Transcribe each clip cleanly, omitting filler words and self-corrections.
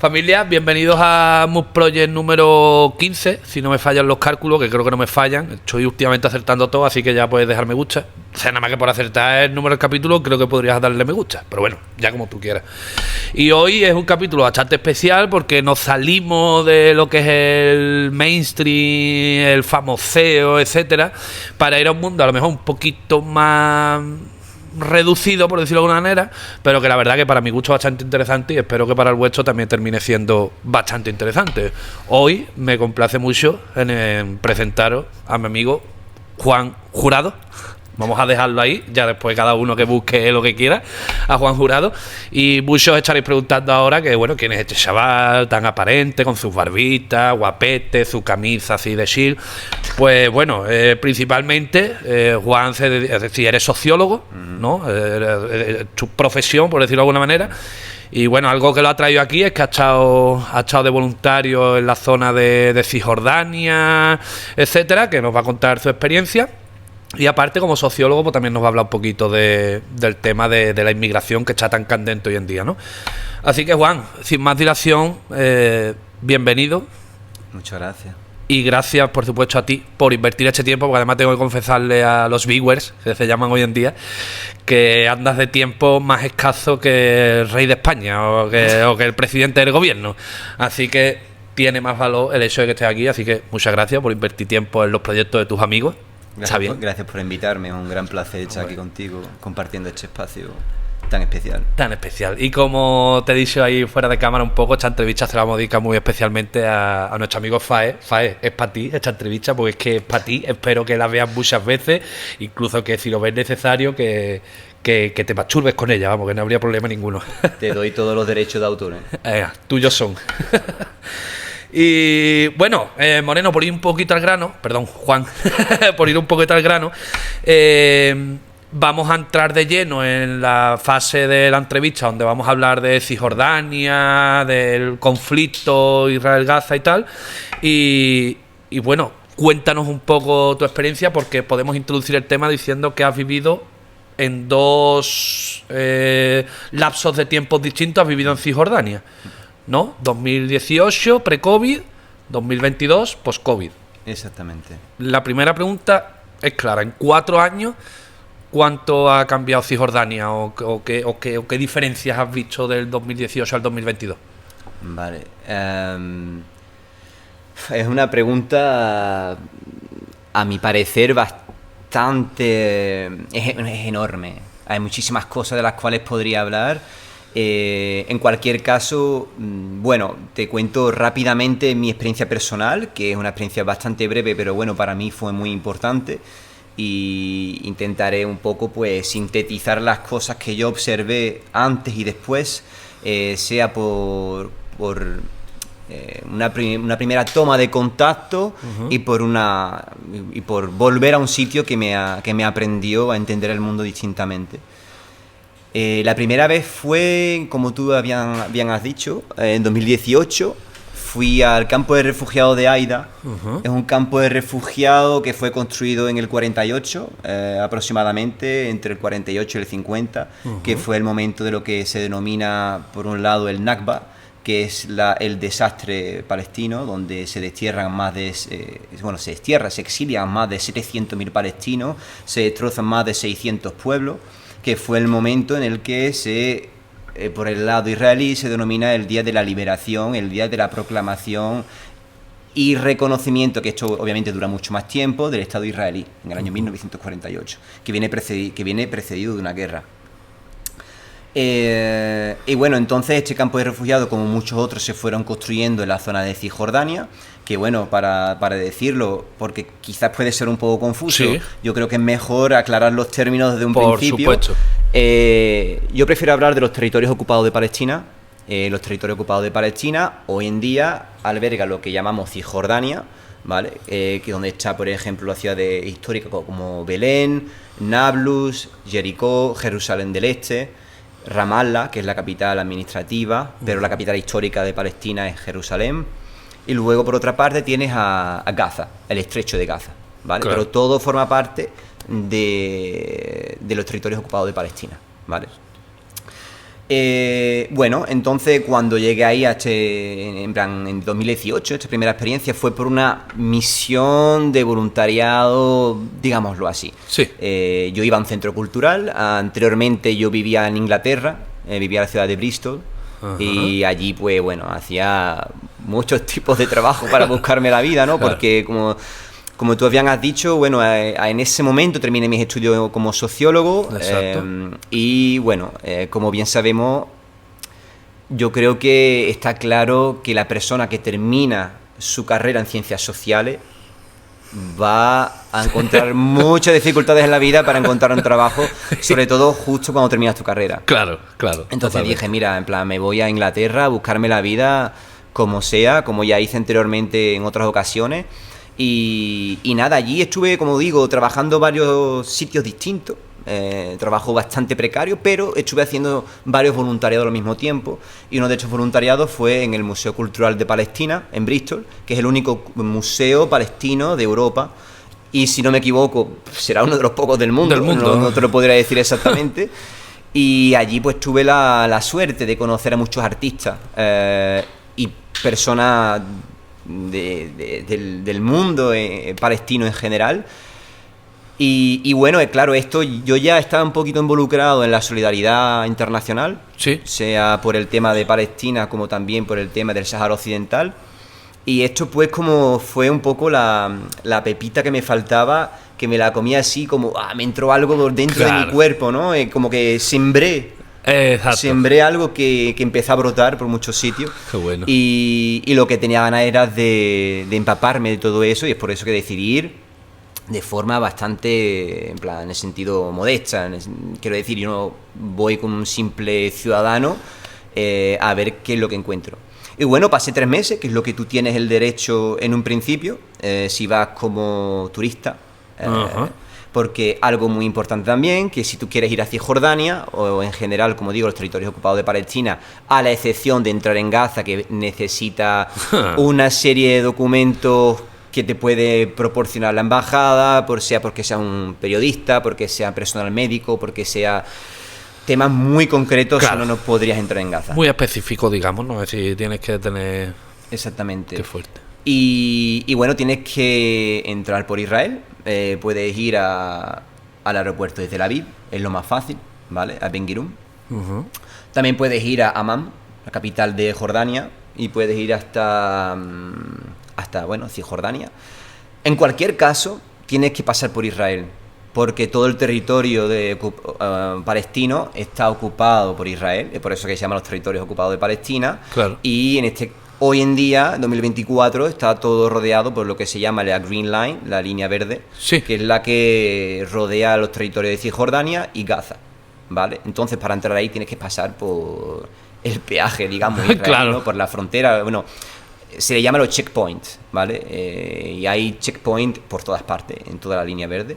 Familia, bienvenidos a Mood Project número 15, si no me fallan los cálculos, que creo que no me fallan. Estoy últimamente acertando todo, así que ya puedes dejar me gusta. O sea, nada más que por acertar el número del capítulo, creo que podrías darle me gusta. Pero bueno, ya como tú quieras. Y hoy es un capítulo bastante especial porque nos salimos de lo que es el mainstream, el famoseo, etcétera, para ir a un mundo a lo mejor un poquito más reducido, por decirlo de alguna manera, pero que la verdad que para mi gusto es bastante interesante y espero que para el vuestro también termine siendo bastante interesante. Hoy me complace mucho en presentaros a mi amigo Juan Jurado. Vamos a dejarlo ahí, ya después cada uno que busque lo que quiera, a Juan Jurado. Y muchos estaréis preguntando ahora que, bueno, quién es este chaval tan aparente, con sus barbitas, guapete, su camisa así de chill. Pues bueno, principalmente Juan, es decir, eres sociólogo, ¿no? Tu profesión, por decirlo de alguna manera. Y bueno, algo que lo ha traído aquí es que ha estado de voluntario en la zona de Cisjordania, etcétera, que nos va a contar su experiencia. Y aparte, como sociólogo, pues también nos va a hablar un poquito del tema de la inmigración que está tan candente hoy en día, ¿no? Así que, Juan, sin más dilación, bienvenido. Muchas gracias. Y gracias, por supuesto, a ti por invertir este tiempo, porque además tengo que confesarle a los viewers, que se llaman hoy en día, que andas de tiempo más escaso que el rey de España o que el presidente del gobierno. Así que tiene más valor el hecho de que estés aquí. Así que muchas gracias por invertir tiempo en los proyectos de tus amigos. Gracias por invitarme, es un gran placer estar aquí contigo, compartiendo este espacio tan especial. Tan especial. Y como te he dicho ahí fuera de cámara un poco, esta entrevista se la vamos a dedicar muy especialmente a nuestro amigo Fae. Fae, es para ti esta entrevista, porque es que es para ti. Espero que la veas muchas veces, incluso que si lo ves necesario, que te masturbes con ella, vamos, que no habría problema ninguno. Te doy todos los derechos de autor. Tuyos son. Y bueno, Moreno, por ir un poquito al grano, perdón, Juan, por ir un poquito al grano, vamos a entrar de lleno en la fase de la entrevista donde vamos a hablar de Cisjordania, del conflicto Israel-Gaza y tal. Y bueno, cuéntanos un poco tu experiencia, porque podemos introducir el tema diciendo que has vivido en dos lapsos de tiempos distintos, has vivido en Cisjordania, ¿no? 2018, pre-COVID, 2022, post-COVID. Exactamente. La primera pregunta es clara. En 4 años, ¿cuánto ha cambiado Cisjordania? ¿O qué diferencias has visto del 2018 al 2022? Vale. Es una pregunta, a mi parecer, bastante... Es enorme. Hay muchísimas cosas de las cuales podría hablar. En cualquier caso, bueno, te cuento rápidamente mi experiencia personal, que es una experiencia bastante breve, pero bueno, para mí fue muy importante, y intentaré un poco pues sintetizar las cosas que yo observé antes y después, sea por una primera toma de contacto, y por volver a un sitio que me aprendió a entender el mundo distintamente. La primera vez fue, como tú bien has dicho, en 2018 fui al campo de refugiados de Aida. Es un campo de refugiados que fue construido en el 48, aproximadamente, entre el 48 y el 50, que fue el momento de lo que se denomina, por un lado, el Nakba, que es el desastre palestino, donde se destierran se exilian más de 700.000 palestinos, se destrozan más de 600 pueblos, que fue el momento en el que por el lado israelí se denomina el Día de la Liberación, el Día de la Proclamación y reconocimiento, que esto obviamente dura mucho más tiempo, del Estado israelí, en el año 1948, que viene precedido de una guerra. Y bueno, entonces este campo de refugiados, como muchos otros, se fueron construyendo en la zona de Cisjordania, que bueno, para decirlo, porque quizás puede ser un poco confuso, sí. Yo creo que es mejor aclarar los términos desde un principio. Por supuesto. Yo prefiero hablar de los territorios ocupados de Palestina. Los territorios ocupados de Palestina hoy en día alberga lo que llamamos Cisjordania, ¿vale? Que donde está, por ejemplo, las ciudades históricas como Belén, Nablus, Jericó, Jerusalén del Este, Ramallah, que es la capital administrativa, pero la capital histórica de Palestina es Jerusalén. Y luego, por otra parte, tienes a Gaza, el estrecho de Gaza, ¿vale? Claro. Pero todo forma parte de los territorios ocupados de Palestina, ¿vale? Bueno, entonces cuando llegué ahí en 2018, esta primera experiencia fue por una misión de voluntariado, digámoslo así. Sí. Yo iba a un centro cultural, anteriormente yo vivía en Inglaterra, vivía en la ciudad de Bristol, y allí pues bueno, hacía muchos tipos de trabajo para buscarme la vida, ¿no? Claro. Porque como tú bien has dicho, bueno, en ese momento terminé mis estudios como sociólogo. Exacto. Y bueno, como bien sabemos, yo creo que está claro que la persona que termina su carrera en ciencias sociales va a encontrar muchas dificultades en la vida para encontrar un trabajo, sobre todo justo cuando terminas tu carrera. Claro. Entonces Totalmente. dije, mira, en plan, me voy a Inglaterra a buscarme la vida como sea, como ya hice anteriormente en otras ocasiones. Y nada, allí estuve, como digo, trabajando en varios sitios distintos. Trabajo bastante precario, pero estuve haciendo varios voluntariados al mismo tiempo. Y uno de estos voluntariados fue en el Museo Cultural de Palestina, en Bristol, que es el único museo palestino de Europa. Y si no me equivoco, será uno de los pocos del mundo. No te lo podría decir exactamente. Y allí pues tuve la suerte de conocer a muchos artistas y personas del mundo palestino en general. Y bueno, claro, esto yo ya estaba un poquito involucrado en la solidaridad internacional, Sí. sea por el tema de Palestina como también por el tema del Sáhara Occidental. Y esto pues como fue un poco la pepita que me faltaba, que me la comía así como, me entró algo dentro de mi cuerpo, ¿no? Como que sembré algo que empezó a brotar por muchos sitios. Qué bueno. Y lo que tenía ganas era de empaparme de todo eso, y es por eso que decidí ir de forma bastante, en plan, en el sentido modesta. Quiero decir, yo no voy como un simple ciudadano a ver qué es lo que encuentro. Y bueno, pasé 3 meses, que es lo que tú tienes el derecho en un principio, si vas como turista. Porque algo muy importante también, que si tú quieres ir hacia Jordania, o en general, como digo, los territorios ocupados de Palestina, a la excepción de entrar en Gaza, que necesita una serie de documentos que te puede proporcionar la embajada, porque sea un periodista, porque sea personal médico, porque sea temas muy concretos, Claro. no podrías entrar en Gaza. Muy específico, digamos, ¿no? Es decir, tienes que tener... Exactamente. Qué fuerte. Y bueno, tienes que entrar por Israel. Puedes ir al aeropuerto de Tel Aviv, es lo más fácil, ¿vale? A Ben Gurion. También puedes ir a Amán, la capital de Jordania, y puedes ir hasta Cisjordania. En cualquier caso, tienes que pasar por Israel, porque todo el territorio palestino está ocupado por Israel, es por eso que se llaman los territorios ocupados de Palestina. Claro. Y hoy en día, 2024, está todo rodeado por lo que se llama la Green Line, la línea verde, Sí. que es la que rodea los territorios de Cisjordania y Gaza, ¿vale? Entonces, para entrar ahí tienes que pasar por el peaje, digamos, israelí, Claro. ¿no? Por la frontera. Bueno, se le llama los checkpoints, ¿vale? Y hay checkpoints por todas partes, en toda la línea verde,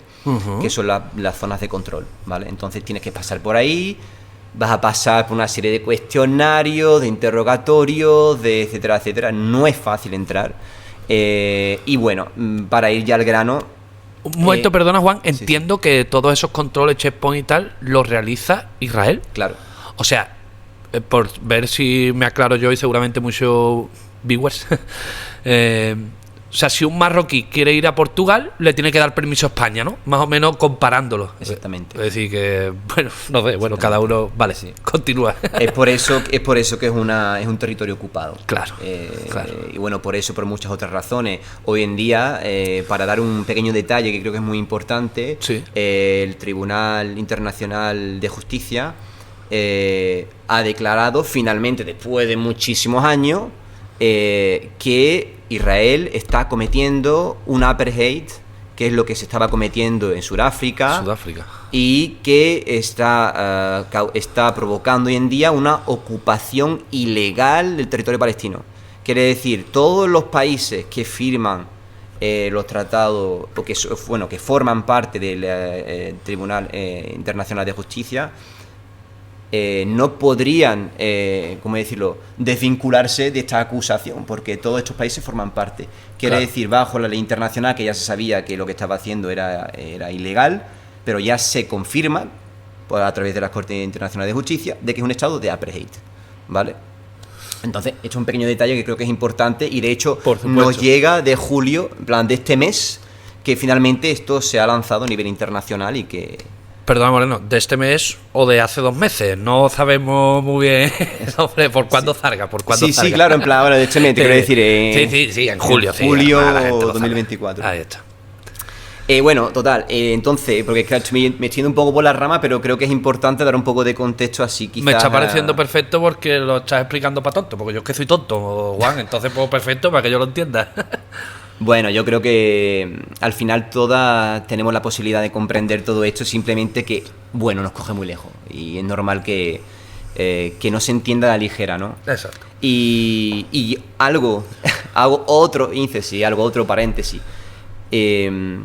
que son las zonas de control, ¿vale? Entonces tienes que pasar por ahí, vas a pasar por una serie de cuestionarios, de interrogatorios, de etcétera, etcétera. No es fácil entrar. Y bueno, para ir ya al grano... Un momento, perdona, Juan. sí. Entiendo que todos esos controles, checkpoint y tal, los realiza Israel. Claro. O sea, por ver si me aclaro yo y seguramente muchos viewers. O sea, si un marroquí quiere ir a Portugal, le tiene que dar permiso a España, ¿no? Más o menos comparándolo. Exactamente. Es decir, que, bueno, no sé, bueno, cada uno... Vale, Sí. continúa. Es por eso que es un territorio ocupado. Claro, claro. Y bueno, por eso, por muchas otras razones. Hoy en día, para dar un pequeño detalle que creo que es muy importante, Sí. El Tribunal Internacional de Justicia ha declarado finalmente, después de muchísimos años, que Israel está cometiendo un apartheid, que es lo que se estaba cometiendo en Sudáfrica. Y que está provocando hoy en día una ocupación ilegal del territorio palestino. Quiere decir, todos los países que firman los tratados, o que forman parte del Tribunal Internacional de Justicia, no podrían, ¿cómo decirlo?, desvincularse de esta acusación, porque todos estos países forman parte. Quiere decir, bajo la ley internacional, que ya se sabía que lo que estaba haciendo era ilegal, pero ya se confirma pues, a través de las Cortes Internacionales de Justicia, de que es un estado de apartheid, ¿vale? Entonces, esto es un pequeño detalle que creo que es importante y de hecho nos llega de julio, en plan de este mes, que finalmente esto se ha lanzado a nivel internacional y que... Perdona, Moreno, de este mes o de hace 2 meses, no sabemos muy bien sobre por cuándo salga, Sí, claro, en plan, bueno, de este mes, te quiero decir... sí, en julio. En julio 2024. Ahí está. Bueno, total, entonces, porque claro, me extiendo un poco por la rama, pero creo que es importante dar un poco de contexto así, quizás... Me está pareciendo perfecto porque lo estás explicando para tonto, porque yo es que soy tonto, Juan, entonces pues perfecto para que yo lo entienda. Bueno, yo creo que al final todas tenemos la posibilidad de comprender todo esto, simplemente que, bueno, nos coge muy lejos y es normal que no se entienda a la ligera, ¿no? Exacto. Y hago otro paréntesis.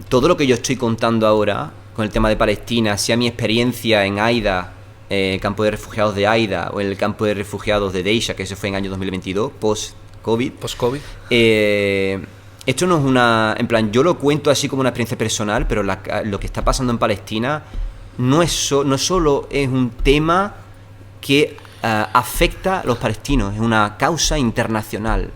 Todo lo que yo estoy contando ahora con el tema de Palestina, sea mi experiencia en Aida, campo de refugiados de Aida, o en el campo de refugiados de Deisha, que eso fue en año 2022, post-COVID. Esto no es una... En plan, yo lo cuento así como una experiencia personal, pero lo que está pasando en Palestina no solo es un tema que afecta a los palestinos, es una causa internacional.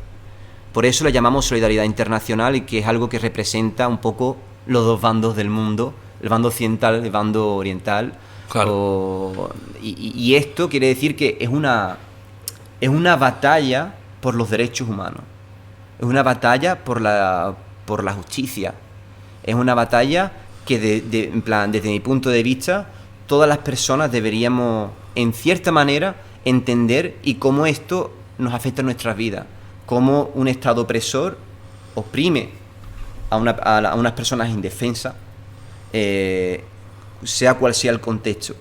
Por eso le llamamos solidaridad internacional y que es algo que representa un poco los dos bandos del mundo, el bando occidental y el bando oriental. Claro. Y esto quiere decir que es una batalla por los derechos humanos. Es una batalla por la justicia. Es una batalla que, en plan, desde mi punto de vista, todas las personas deberíamos, en cierta manera, entender y cómo esto nos afecta en nuestras vidas. Cómo un Estado opresor oprime a unas personas indefensas, sea cual sea el contexto.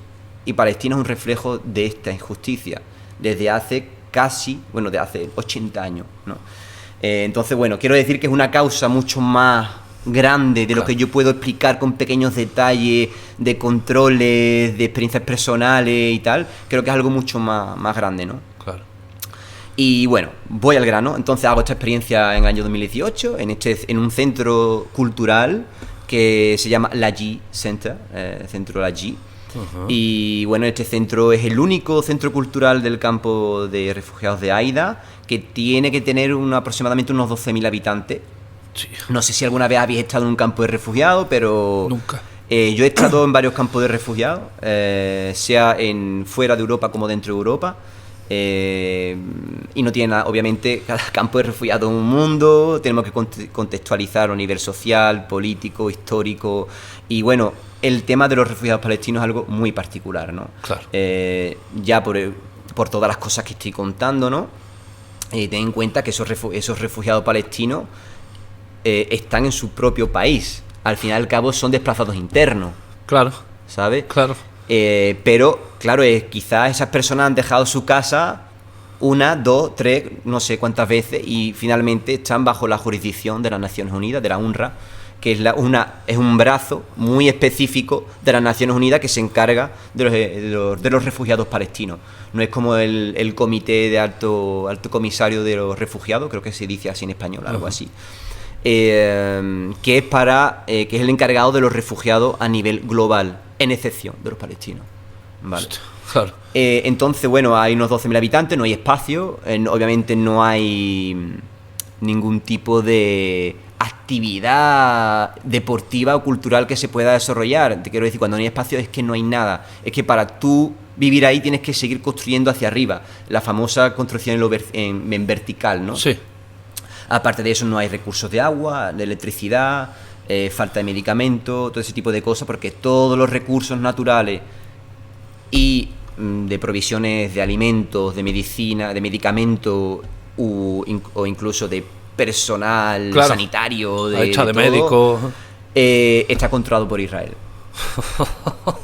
Y Palestina es un reflejo de esta injusticia, desde hace de hace 80 años, ¿no? Entonces, bueno, quiero decir que es una causa mucho más grande de lo que yo puedo explicar con pequeños detalles de controles, de experiencias personales y tal. Creo que es algo mucho más grande, ¿no? Claro. Y bueno, voy al grano. Entonces hago esta experiencia en el año 2018 en un centro cultural que se llama Laji Center, Centro Laji. Uh-huh. Y bueno, este centro es el único centro cultural del campo de refugiados de Aida, que tiene que tener aproximadamente unos 12.000 habitantes. Sí. No sé si alguna vez habéis estado en un campo de refugiados, pero... Nunca. Yo he estado en varios campos de refugiados, sea fuera de Europa como dentro de Europa. Y no tiene nada, obviamente cada campo de refugiados es un mundo, tenemos que contextualizar a nivel social, político, histórico, y bueno, el tema de los refugiados palestinos es algo muy particular, ¿no? Claro. Ya por todas las cosas que estoy contando, ¿no? Ten en cuenta que esos refugiados palestinos están en su propio país, al fin y al cabo son desplazados internos. Claro. ¿Sabes? Claro. Pero, claro, quizás esas personas han dejado su casa 1, 2, 3, no sé cuántas veces y finalmente están bajo la jurisdicción de las Naciones Unidas, de la UNRWA, que es un brazo muy específico de las Naciones Unidas que se encarga de los refugiados palestinos. No es como el comité de alto comisario de los refugiados, creo que se dice así en español, algo así. Que es el encargado de los refugiados a nivel global, en excepción de los palestinos. Vale. Claro. Entonces, bueno, hay unos 12.000 habitantes, no hay espacio, obviamente no hay ningún tipo de actividad deportiva o cultural que se pueda desarrollar. Te quiero decir, cuando no hay espacio es que no hay nada. Es que para tú vivir ahí tienes que seguir construyendo hacia arriba. La famosa construcción en vertical, ¿no? Sí. Aparte de eso no hay recursos de agua, de electricidad, falta de medicamentos, todo ese tipo de cosas, porque todos los recursos naturales y de provisiones de alimentos, de medicina, de medicamentos o incluso de personal sanitario, de médicos, está controlado por Israel.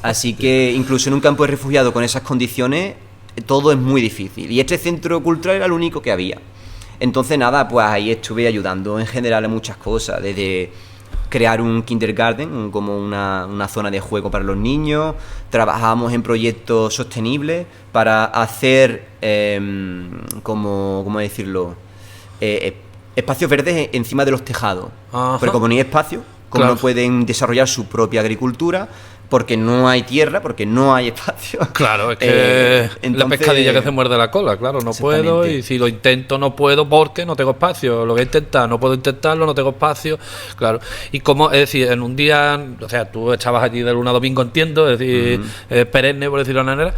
Así que incluso en un campo de refugiados con esas condiciones todo es muy difícil. Y este centro cultural era el único que había. Entonces nada, pues ahí estuve ayudando en general a muchas cosas, desde crear un kindergarten, como una zona de juego para los niños. Trabajamos en proyectos sostenibles para hacer, ¿cómo decirlo? Espacios verdes encima de los tejados. Ajá. Porque como no hay espacio, como no pueden desarrollar su propia agricultura, porque no hay tierra, porque no hay espacio. Claro, es que la entonces, pescadilla que se muerde la cola, claro, no puedo, y si lo intento no puedo porque no tengo espacio, lo voy a intentar, no puedo intentarlo, no tengo espacio, claro. Y como, es decir, en un día, o sea, tú estabas allí de lunes a domingo, entiendo, es decir, perenne, por decirlo de una manera.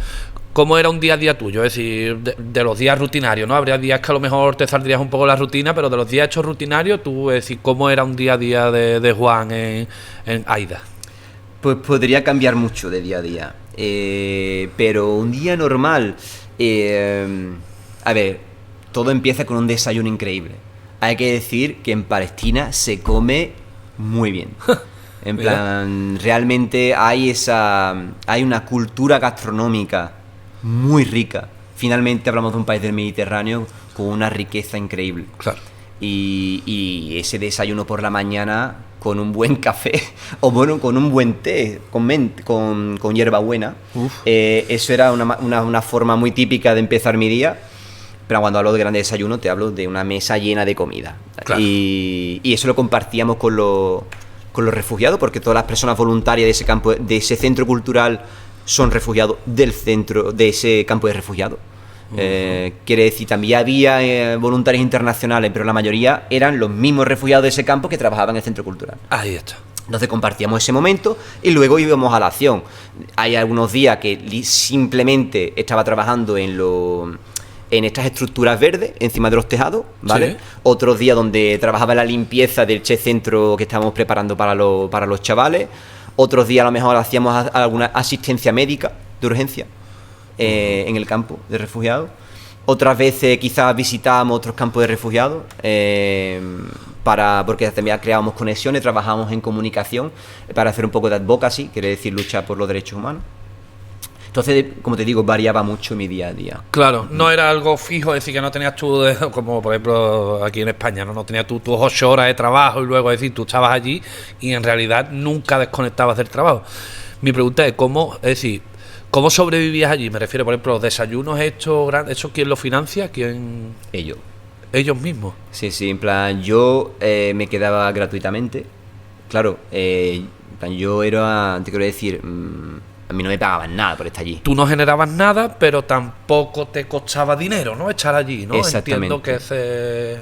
¿Cómo era un día a día tuyo? Es decir, de los días rutinarios, ¿no? Habría días que a lo mejor te saldrías un poco la rutina, pero de los días hechos rutinarios, tú, es decir, ¿cómo era un día a día de Juan en Aida? Pues podría cambiar mucho de día a día. Pero un día normal, a ver, todo empieza con un desayuno increíble. Hay que decir que en Palestina se come muy bien. En plan, realmente hay una cultura gastronómica muy rica. Finalmente hablamos de un país del Mediterráneo con una riqueza increíble. Claro. Y ese desayuno por la mañana con un buen café o bueno, con un buen té con hierbabuena, eso era una forma muy típica de empezar mi día. Pero cuando hablo de gran desayuno te hablo de una mesa llena de comida. Claro. Y eso lo compartíamos con los refugiados, porque todas las personas voluntarias de ese campo, de ese centro cultural, son refugiados del centro, de ese campo de refugiados. Quiere decir, también había voluntarios internacionales, pero la mayoría eran los mismos refugiados de ese campo que trabajaban en el centro cultural. Ahí está. Entonces compartíamos ese momento y luego íbamos a la acción. Hay algunos días que simplemente estaba trabajando en estas estructuras verdes encima de los tejados, ¿vale? Sí. Otros días donde trabajaba en la limpieza del centro que estábamos preparando para los chavales. Otros días a lo mejor hacíamos alguna asistencia médica de urgencia en el campo de refugiados. Otras veces quizás visitábamos otros campos de refugiados porque también creábamos conexiones, trabajábamos en comunicación para hacer un poco de advocacy, quiere decir lucha por los derechos humanos. Entonces, como te digo, variaba mucho mi día a día. Claro, no era algo fijo, es decir, que no tenías tú, como por ejemplo aquí en España, no tenías tú tus 8 horas de trabajo y luego, es decir, tú estabas allí y en realidad nunca desconectabas del trabajo. Mi pregunta es, ¿cómo sobrevivías allí? Me refiero, por ejemplo, los desayunos hechos grandes, ¿eso quién lo financia? ¿Quién? ¿Ellos mismos? Sí, en plan, yo me quedaba gratuitamente. Claro, yo era, te quiero decir... a mí no me pagaban nada por estar allí. Tú no generabas nada, pero tampoco te costaba dinero, ¿no? Estar allí, ¿no? Exactamente. Entiendo que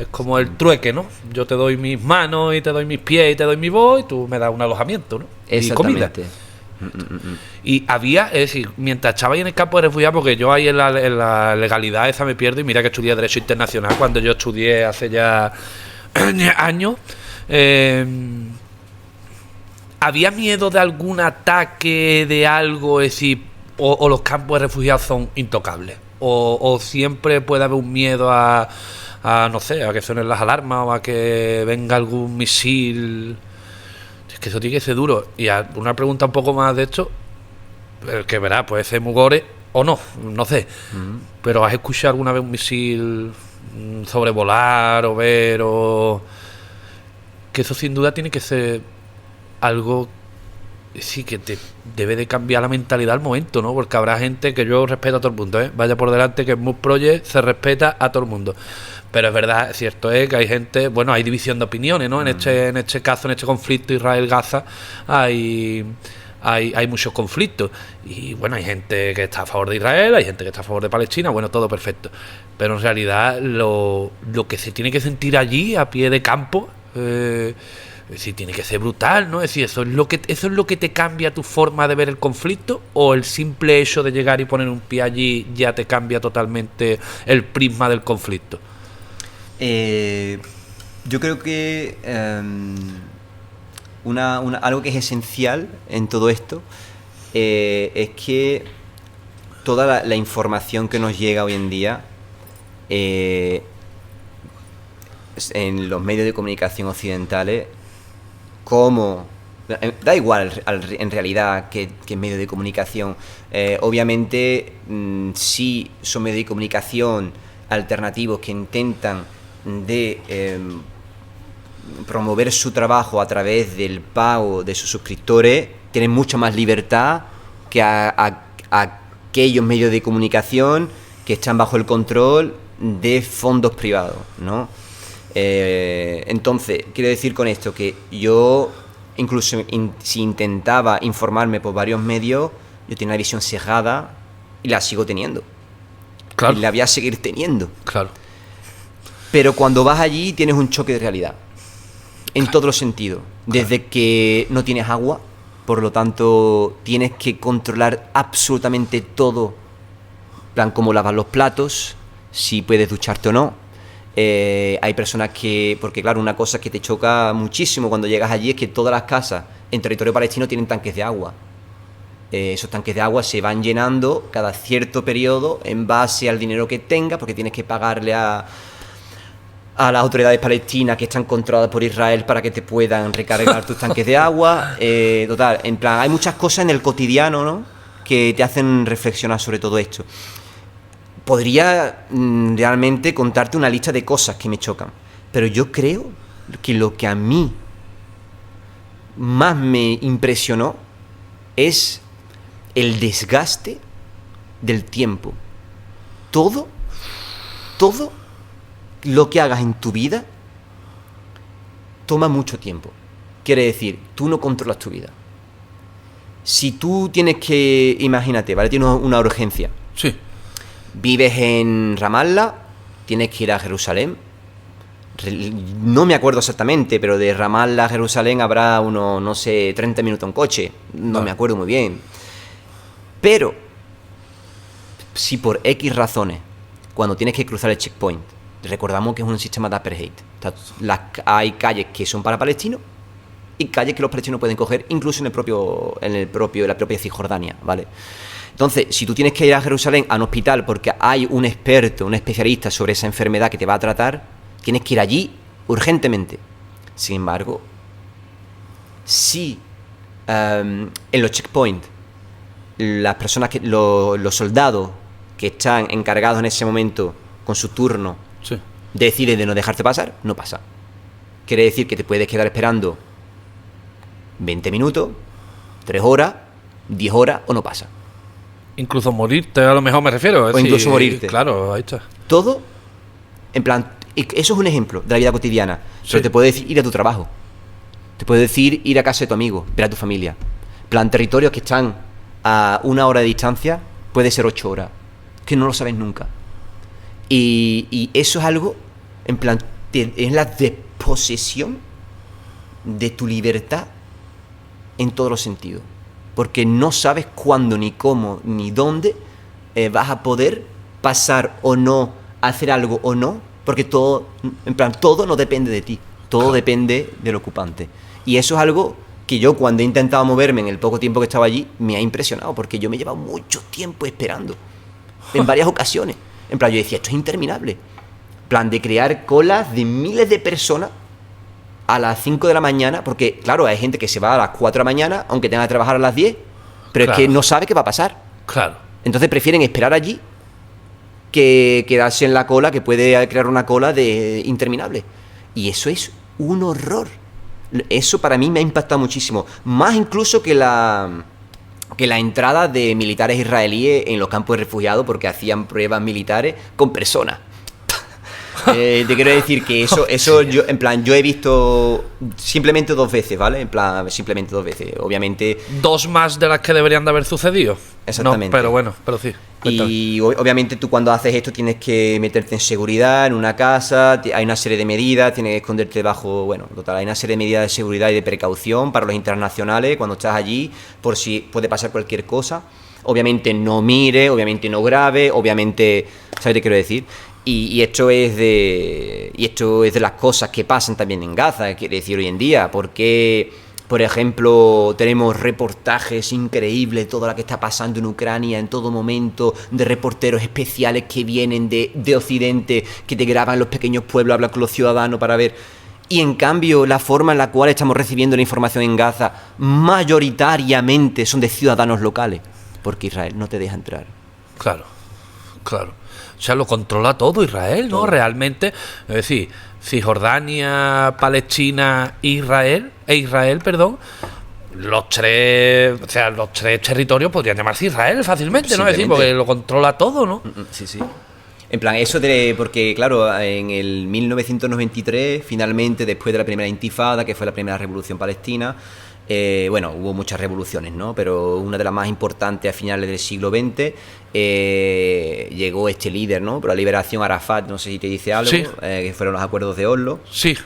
es como el trueque, ¿no? Yo te doy mis manos y te doy mis pies y te doy mi voz y tú me das un alojamiento, ¿no? Exactamente. Y comida. Y había, es decir, mientras estaba ahí en el campo de refugiados, porque yo ahí en la legalidad esa me pierdo y mira que estudié Derecho Internacional cuando yo estudié hace ya años. ¿Había miedo de algún ataque, de algo, es decir, o los campos de refugiados son intocables? ¿O siempre puede haber un miedo a no sé, a que suenen las alarmas o a que venga algún misil? Es que eso tiene que ser duro. Y una pregunta un poco más de esto, que verá, puede ser muy gore o no sé. Pero ¿has escuchado alguna vez un misil sobrevolar o ver o...? Que eso sin duda tiene que ser... algo sí que te debe de cambiar la mentalidad al momento, ¿no? Porque habrá gente que yo respeto a todo el mundo, ¿eh? Vaya por delante que en Mood Project se respeta a todo el mundo. Pero es verdad, es cierto es que hay gente, bueno, hay división de opiniones, ¿no? En este caso, en este conflicto Israel-Gaza hay muchos conflictos. Y bueno, hay gente que está a favor de Israel, hay gente que está a favor de Palestina, bueno, todo perfecto. Pero en realidad lo que se tiene que sentir allí, a pie de campo, sí, tiene que ser brutal, ¿no? Es decir, ¿eso es lo que te cambia tu forma de ver el conflicto? ¿O el simple hecho de llegar y poner un pie allí ya te cambia totalmente el prisma del conflicto? Yo creo que algo que es esencial en todo esto es que toda la información que nos llega hoy en día en los medios de comunicación occidentales, como da igual en realidad que medio de comunicación, obviamente sí son medios de comunicación alternativos que intentan de promover su trabajo a través del pago de sus suscriptores, tienen mucha más libertad que aquellos medios de comunicación que están bajo el control de fondos privados, ¿no? Entonces, quiero decir con esto que yo incluso si intentaba informarme por varios medios, yo tenía una visión sesgada y la sigo teniendo. Claro. Y la voy a seguir teniendo. Claro. Pero cuando vas allí tienes un choque de realidad. En todos los sentidos. Desde que no tienes agua, por lo tanto tienes que controlar absolutamente todo. En plan, cómo lavas los platos, si puedes ducharte o no. Hay personas que... Porque claro, una cosa que te choca muchísimo cuando llegas allí es que todas las casas en territorio palestino tienen tanques de agua. Esos tanques de agua se van llenando cada cierto periodo en base al dinero que tengas, porque tienes que pagarle a las autoridades palestinas que están controladas por Israel para que te puedan recargar tus tanques de agua. Total, en plan, hay muchas cosas en el cotidiano, ¿no?, que te hacen reflexionar sobre todo esto. Podría realmente contarte una lista de cosas que me chocan, pero yo creo que lo que a mí más me impresionó es el desgaste del tiempo. Todo lo que hagas en tu vida toma mucho tiempo. Quiere decir, tú no controlas tu vida. Si tú tienes que, imagínate, ¿vale? Tienes una urgencia. Sí. Vives en Ramallah, tienes que ir a Jerusalén. No me acuerdo exactamente, pero de Ramallah a Jerusalén habrá unos, no sé, 30 minutos en coche. No me acuerdo muy bien. Pero, si por X razones, cuando tienes que cruzar el checkpoint, recordamos que es un sistema de apartheid. Hay calles que son para palestinos y calles que los palestinos pueden coger, incluso en la propia Cisjordania, ¿vale? Entonces, si tú tienes que ir a Jerusalén a un hospital porque hay un experto, un especialista sobre esa enfermedad que te va a tratar, tienes que ir allí urgentemente. Sin embargo, si en los checkpoints las personas los soldados que están encargados en ese momento con su turno Sí. deciden de no dejarte pasar, no pasa. Quiere decir que te puedes quedar esperando 20 minutos, 3 horas, 10 horas o no pasa. Incluso morirte, a lo mejor me refiero. O incluso morirte. Claro, ahí está. Todo, en plan, eso es un ejemplo de la vida cotidiana. Sí. Pero te puede decir ir a tu trabajo. Te puede decir ir a casa de tu amigo, ver a tu familia. En plan, territorios que están a 1 hora de distancia, puede ser 8 horas. Que no lo sabes nunca. Y eso es algo, en plan, es la desposesión de tu libertad en todos los sentidos. Porque no sabes cuándo, ni cómo, ni dónde vas a poder pasar o no, hacer algo o no, porque todo, en plan, todo no depende de ti, todo depende del ocupante. Y eso es algo que yo, cuando he intentado moverme en el poco tiempo que estaba allí, me ha impresionado, porque yo me he llevado mucho tiempo esperando, en varias ocasiones. En plan, yo decía, esto es interminable. En plan, de crear colas de miles de personas a las 5 de la mañana, porque, claro, hay gente que se va a las 4 de la mañana, aunque tenga que trabajar a las 10, pero Claro. es que no sabe qué va a pasar. Claro. Entonces prefieren esperar allí que quedarse en la cola, que puede crear una cola interminable. Y eso es un horror. Eso para mí me ha impactado muchísimo. Más incluso que la entrada de militares israelíes en los campos de refugiados, porque hacían pruebas militares con personas. Te quiero decir que eso yo, en plan, yo he visto simplemente 2 veces, ¿vale? En plan, simplemente 2 veces. Obviamente. 2 más de las que deberían de haber sucedido. Exactamente. No, pero bueno, pero sí. Cuéntame. Y obviamente tú, cuando haces esto, tienes que meterte en seguridad en una casa, hay una serie de medidas, tienes que esconderte bajo, bueno, total, hay una serie de medidas de seguridad y de precaución para los internacionales cuando estás allí, por si puede pasar cualquier cosa. Obviamente no mire, obviamente no grabe, obviamente, ¿sabes qué quiero decir? Y esto es de las cosas que pasan también en Gaza, quiere decir, hoy en día, porque, por ejemplo, tenemos reportajes increíbles de todo lo que está pasando en Ucrania en todo momento, de reporteros especiales que vienen de Occidente, que te graban los pequeños pueblos, hablan con los ciudadanos para ver. Y en cambio, la forma en la cual estamos recibiendo la información en Gaza mayoritariamente son de ciudadanos locales, porque Israel no te deja entrar. Claro, claro. O sea, lo controla todo Israel, ¿no? Todo. Realmente, es decir, Cisjordania, Palestina, Israel, perdón, los tres territorios podrían llamarse Israel fácilmente, ¿no? Es decir, porque lo controla todo, ¿no? Sí, sí. En plan, porque claro, en el 1993, finalmente, después de la primera intifada, que fue la primera revolución palestina, bueno, hubo muchas revoluciones, ¿no? Pero una de las más importantes a finales del siglo XX, llegó este líder, ¿no? Por la liberación, Arafat, no sé si te dice algo, Sí. Que fueron los acuerdos de Oslo. Sí.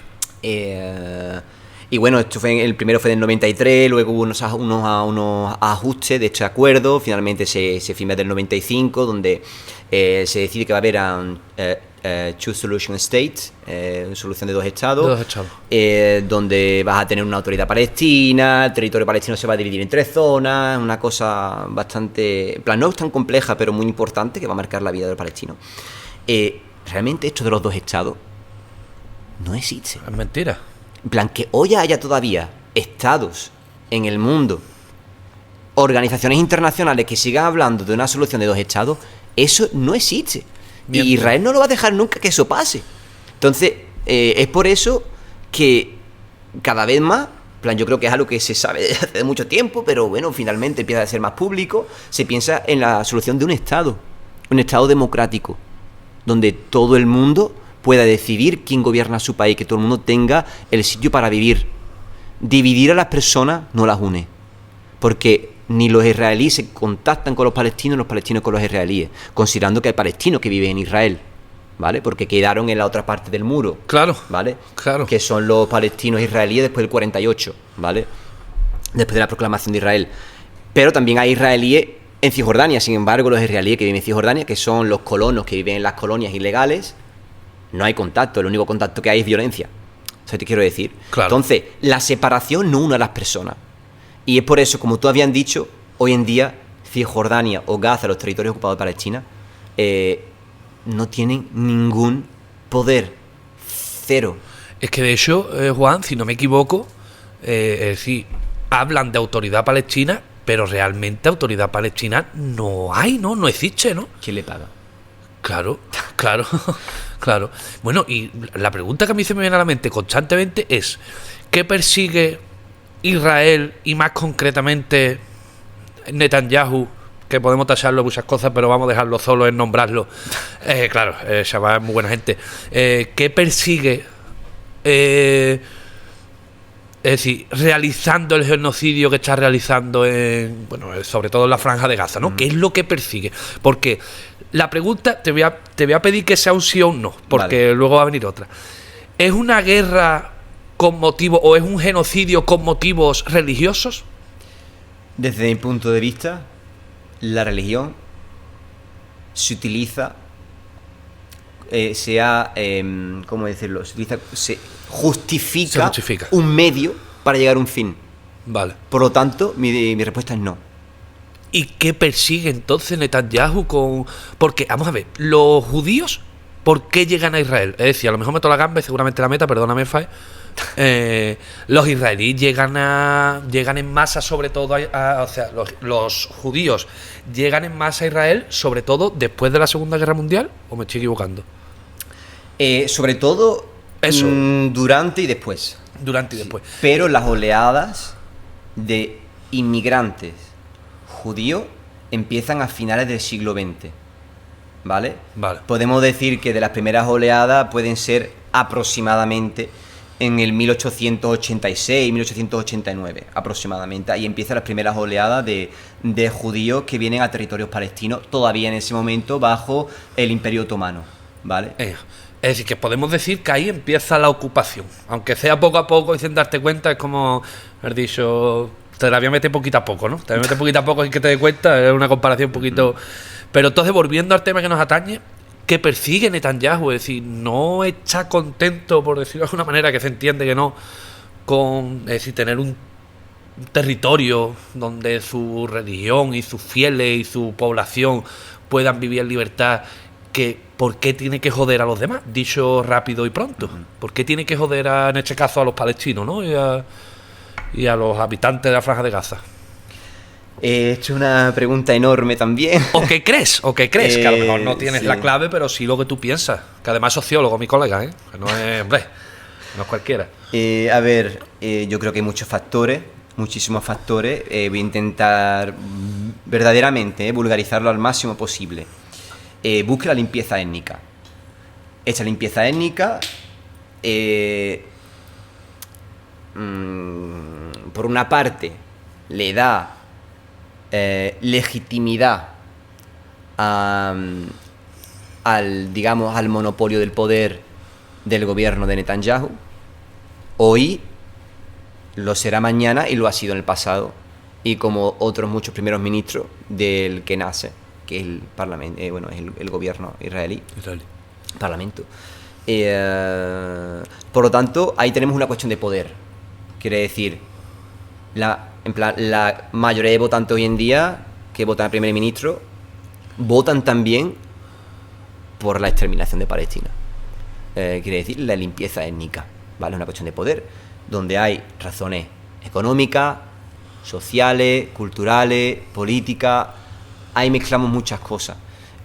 Y bueno, el primero fue en el 93, luego hubo unos ajustes de este acuerdo, finalmente se firma del 95, donde se decide que va a haber Two Solution States, solución de dos estados, donde vas a tener una autoridad palestina, el territorio palestino se va a dividir en 3 zonas, una cosa bastante, en plan, no es tan compleja, pero muy importante, que va a marcar la vida del palestino. Realmente esto de los 2 estados no existe. Es mentira. En plan, que hoy haya todavía estados en el mundo, organizaciones internacionales que sigan hablando de una solución de 2 estados, eso no existe. Bien. Y Israel no lo va a dejar nunca que eso pase. Entonces, es por eso que cada vez más, en plan, yo creo que es algo que se sabe desde hace mucho tiempo, pero bueno, finalmente empieza a ser más público, se piensa en la solución de un estado democrático, donde todo el mundo pueda decidir quién gobierna su país, que todo el mundo tenga el sitio para vivir. Dividir a las personas no las une, porque ni los israelíes se contactan con los palestinos con los israelíes, considerando que hay palestinos que viven en Israel, ¿vale? Porque quedaron en la otra parte del muro, Claro, ¿vale? claro. Que son los palestinos israelíes después del 48, ¿vale? Después de la proclamación de Israel. Pero también hay israelíes en Cisjordania. Sin embargo, los israelíes que viven en Cisjordania, que son los colonos que viven en las colonias ilegales, no hay contacto, el único contacto que hay es violencia. ¿Sabes qué quiero decir? Claro. Entonces, la separación no une a las personas. Y es por eso, como tú habían dicho, hoy en día Cisjordania o Gaza, los territorios ocupados de Palestina, no tienen ningún poder. Cero. Es que de hecho, Juan, si no me equivoco, es decir, hablan de autoridad palestina, pero realmente autoridad palestina no hay, ¿no? No existe, ¿no? ¿Quién le paga? Claro, claro, claro. Bueno, y la pregunta que a mí se me viene a la mente constantemente es: ¿qué persigue Israel y más concretamente Netanyahu? Que podemos tacharlo de muchas cosas, pero vamos a dejarlo solo en nombrarlo. Claro, chaval, es muy buena gente. ¿Qué persigue? Es decir, realizando el genocidio que está realizando sobre todo en la Franja de Gaza, ¿no? ¿Qué es lo que persigue? Porque la pregunta, te voy a pedir que sea un sí o un no, porque Vale. luego va a venir otra. ¿Es una guerra con motivos o es un genocidio con motivos religiosos? Desde mi punto de vista, la religión se utiliza, ¿cómo decirlo? Se justifica un medio para llegar a un fin. Vale. Por lo tanto, mi respuesta es no. ¿Y qué persigue entonces Netanyahu con...? Porque, vamos a ver, los judíos, ¿por qué llegan a Israel? Es decir, a lo mejor meto la gamba y seguramente la meta, perdóname, Fae. Los israelíes llegan en masa, sobre todo, o sea, los judíos llegan en masa a Israel, sobre todo después de la Segunda Guerra Mundial, ¿o me estoy equivocando? Sobre todo, eso, durante y después. Durante y después. Pero las oleadas de inmigrantes judíos empiezan a finales del siglo XX, ¿vale? Vale. Podemos decir que de las primeras oleadas pueden ser aproximadamente en el 1886, 1889, aproximadamente. Ahí empiezan las primeras oleadas de judíos que vienen a territorios palestinos, todavía en ese momento bajo el Imperio Otomano, ¿vale? Es decir, que podemos decir que ahí empieza la ocupación. Aunque sea poco a poco y sin darte cuenta, es como, has dicho, te la voy a meter poquito a poco, ¿no? Te la voy a meter poquito a poco sin que te des cuenta, es una comparación un poquito... Pero entonces, volviendo al tema que nos atañe, que persigue Netanyahu, es decir, no está contento, por decirlo de alguna manera, que se entiende que no, con, es decir, tener un territorio donde su religión y sus fieles y su población puedan vivir en libertad, que ¿por qué tiene que joder a los demás? Dicho rápido y pronto. ¿Por qué tiene que joder, en este caso, a los palestinos, ¿no? Y a los habitantes de la Franja de Gaza? He hecho una pregunta enorme también. ¿O qué crees? Que a lo mejor no tienes la clave, pero sí lo que tú piensas. Que además es sociólogo, mi colega, ¿eh? Que no es, hombre, no es cualquiera. A ver, yo creo que hay muchos factores, muchísimos factores. Voy a intentar verdaderamente vulgarizarlo al máximo posible. busque la limpieza étnica. Esta limpieza étnica, por una parte, le da legitimidad al monopolio del poder del gobierno de Netanyahu. Hoy lo será mañana y lo ha sido en el pasado, y como otros muchos primeros ministros del que nace, que es el parlamento, es el gobierno israelí. Parlamento. Por lo tanto, ahí tenemos una cuestión de poder. Quiere decir, la mayoría de votantes hoy en día que votan al primer ministro votan también por la exterminación de Palestina. Quiere decir, la limpieza étnica, ¿vale? Es una cuestión de poder, donde hay razones económicas, sociales, culturales, políticas. Ahí mezclamos muchas cosas,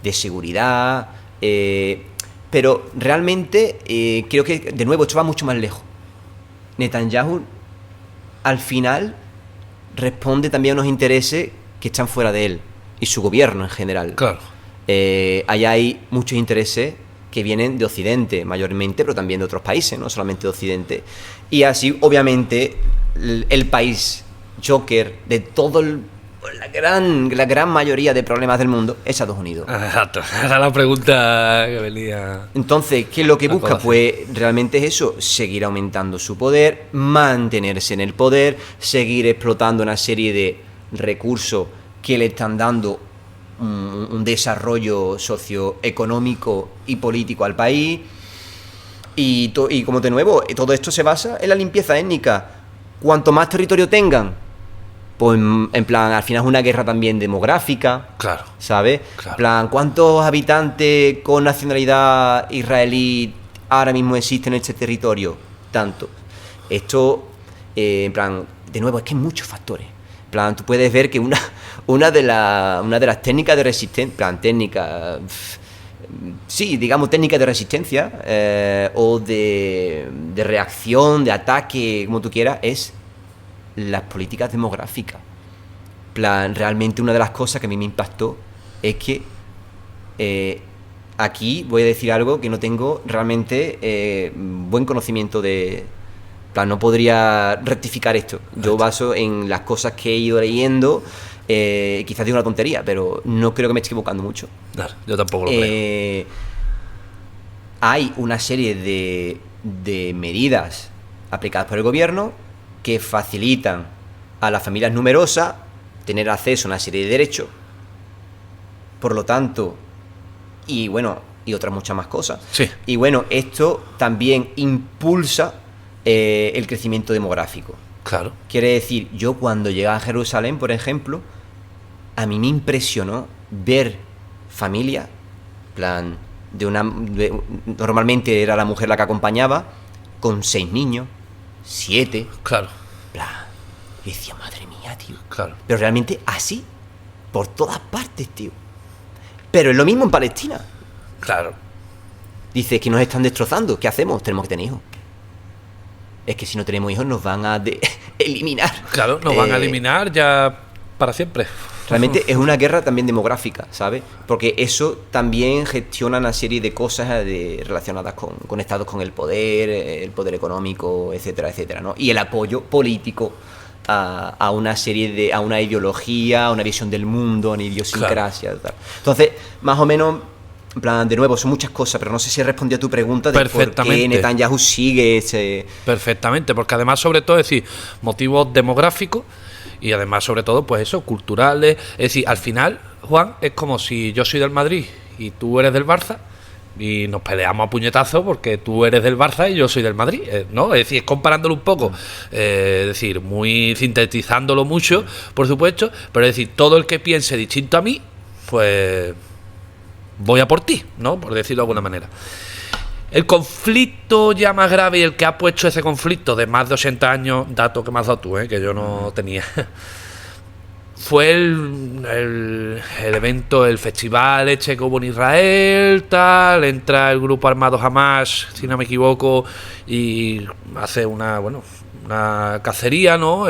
de seguridad, pero realmente creo que, de nuevo, esto va mucho más lejos. Netanyahu, al final, responde también a unos intereses que están fuera de él, y su gobierno en general. Claro. Allá hay muchos intereses que vienen de Occidente, mayormente, pero también de otros países, no solamente de Occidente. Y así, obviamente, el país joker de la gran mayoría de problemas del mundo es Estados Unidos. Exacto, esa es la pregunta que venía. Entonces, ¿qué es lo que busca? Pues realmente es eso, seguir aumentando su poder, mantenerse en el poder, seguir explotando una serie de recursos que le están dando un desarrollo socioeconómico y político al país. Y como de nuevo, todo esto se basa en la limpieza étnica. Cuanto más territorio tengan, pues en plan, al final es una guerra también demográfica. Claro. ¿Sabes? Claro. En plan, ¿cuántos habitantes con nacionalidad israelí ahora mismo existen en este territorio? Tanto. Esto, en plan, de nuevo, es que hay muchos factores. En plan, tú puedes ver que una de las técnicas de resistencia, técnicas de resistencia o de reacción, de ataque, como tú quieras, es las políticas demográficas. Realmente una de las cosas que a mí me impactó es que aquí voy a decir algo que no tengo realmente buen conocimiento de. No podría rectificar esto. Yo baso en las cosas que he ido leyendo. Quizás digo una tontería, pero no creo que me esté equivocando mucho. No, yo tampoco lo creo. Hay una serie de medidas aplicadas por el gobierno que facilitan a las familias numerosas tener acceso a una serie de derechos. Por lo tanto, y otras muchas más cosas. Sí. Y bueno, esto también impulsa el crecimiento demográfico. Claro. Quiere decir, yo cuando llegué a Jerusalén, por ejemplo, a mí me impresionó ver familias, normalmente era la mujer la que acompañaba, con 6 niños, 7. Claro. Y decía, madre mía, tío. Claro. Pero realmente así, por todas partes, tío. Pero es lo mismo en Palestina. Claro. Dice que nos están destrozando. ¿Qué hacemos? Tenemos que tener hijos. Es que si no tenemos hijos nos van a eliminar. Claro, nos van a eliminar ya para siempre. Realmente es una guerra también demográfica, ¿sabes? Porque eso también gestiona una serie de cosas relacionadas conectados con el poder económico, etcétera, etcétera, ¿no? Y el apoyo político a una serie a una ideología, a una visión del mundo, a una idiosincrasia, claro. Tal. Entonces, más o menos, en plan, de nuevo, son muchas cosas, pero no sé si he respondido a tu pregunta de por qué Netanyahu sigue ese. Perfectamente, porque además, sobre todo, es decir, motivos demográficos y además, sobre todo, pues eso, culturales. Es decir, al final, Juan, es como si yo soy del Madrid y tú eres del Barça y nos peleamos a puñetazos porque tú eres del Barça y yo soy del Madrid, ¿no? Es decir, es comparándolo un poco, es decir, muy sintetizándolo mucho, por supuesto, pero es decir, todo el que piense distinto a mí, pues voy a por ti, ¿no? Por decirlo de alguna manera. El conflicto ya más grave y el que ha puesto ese conflicto de más de 80 años, dato que me has dado tú, que yo no tenía, fue el evento, el festival que hubo en Israel, tal, entra el grupo armado Hamas, si no me equivoco, y hace una cacería, ¿no?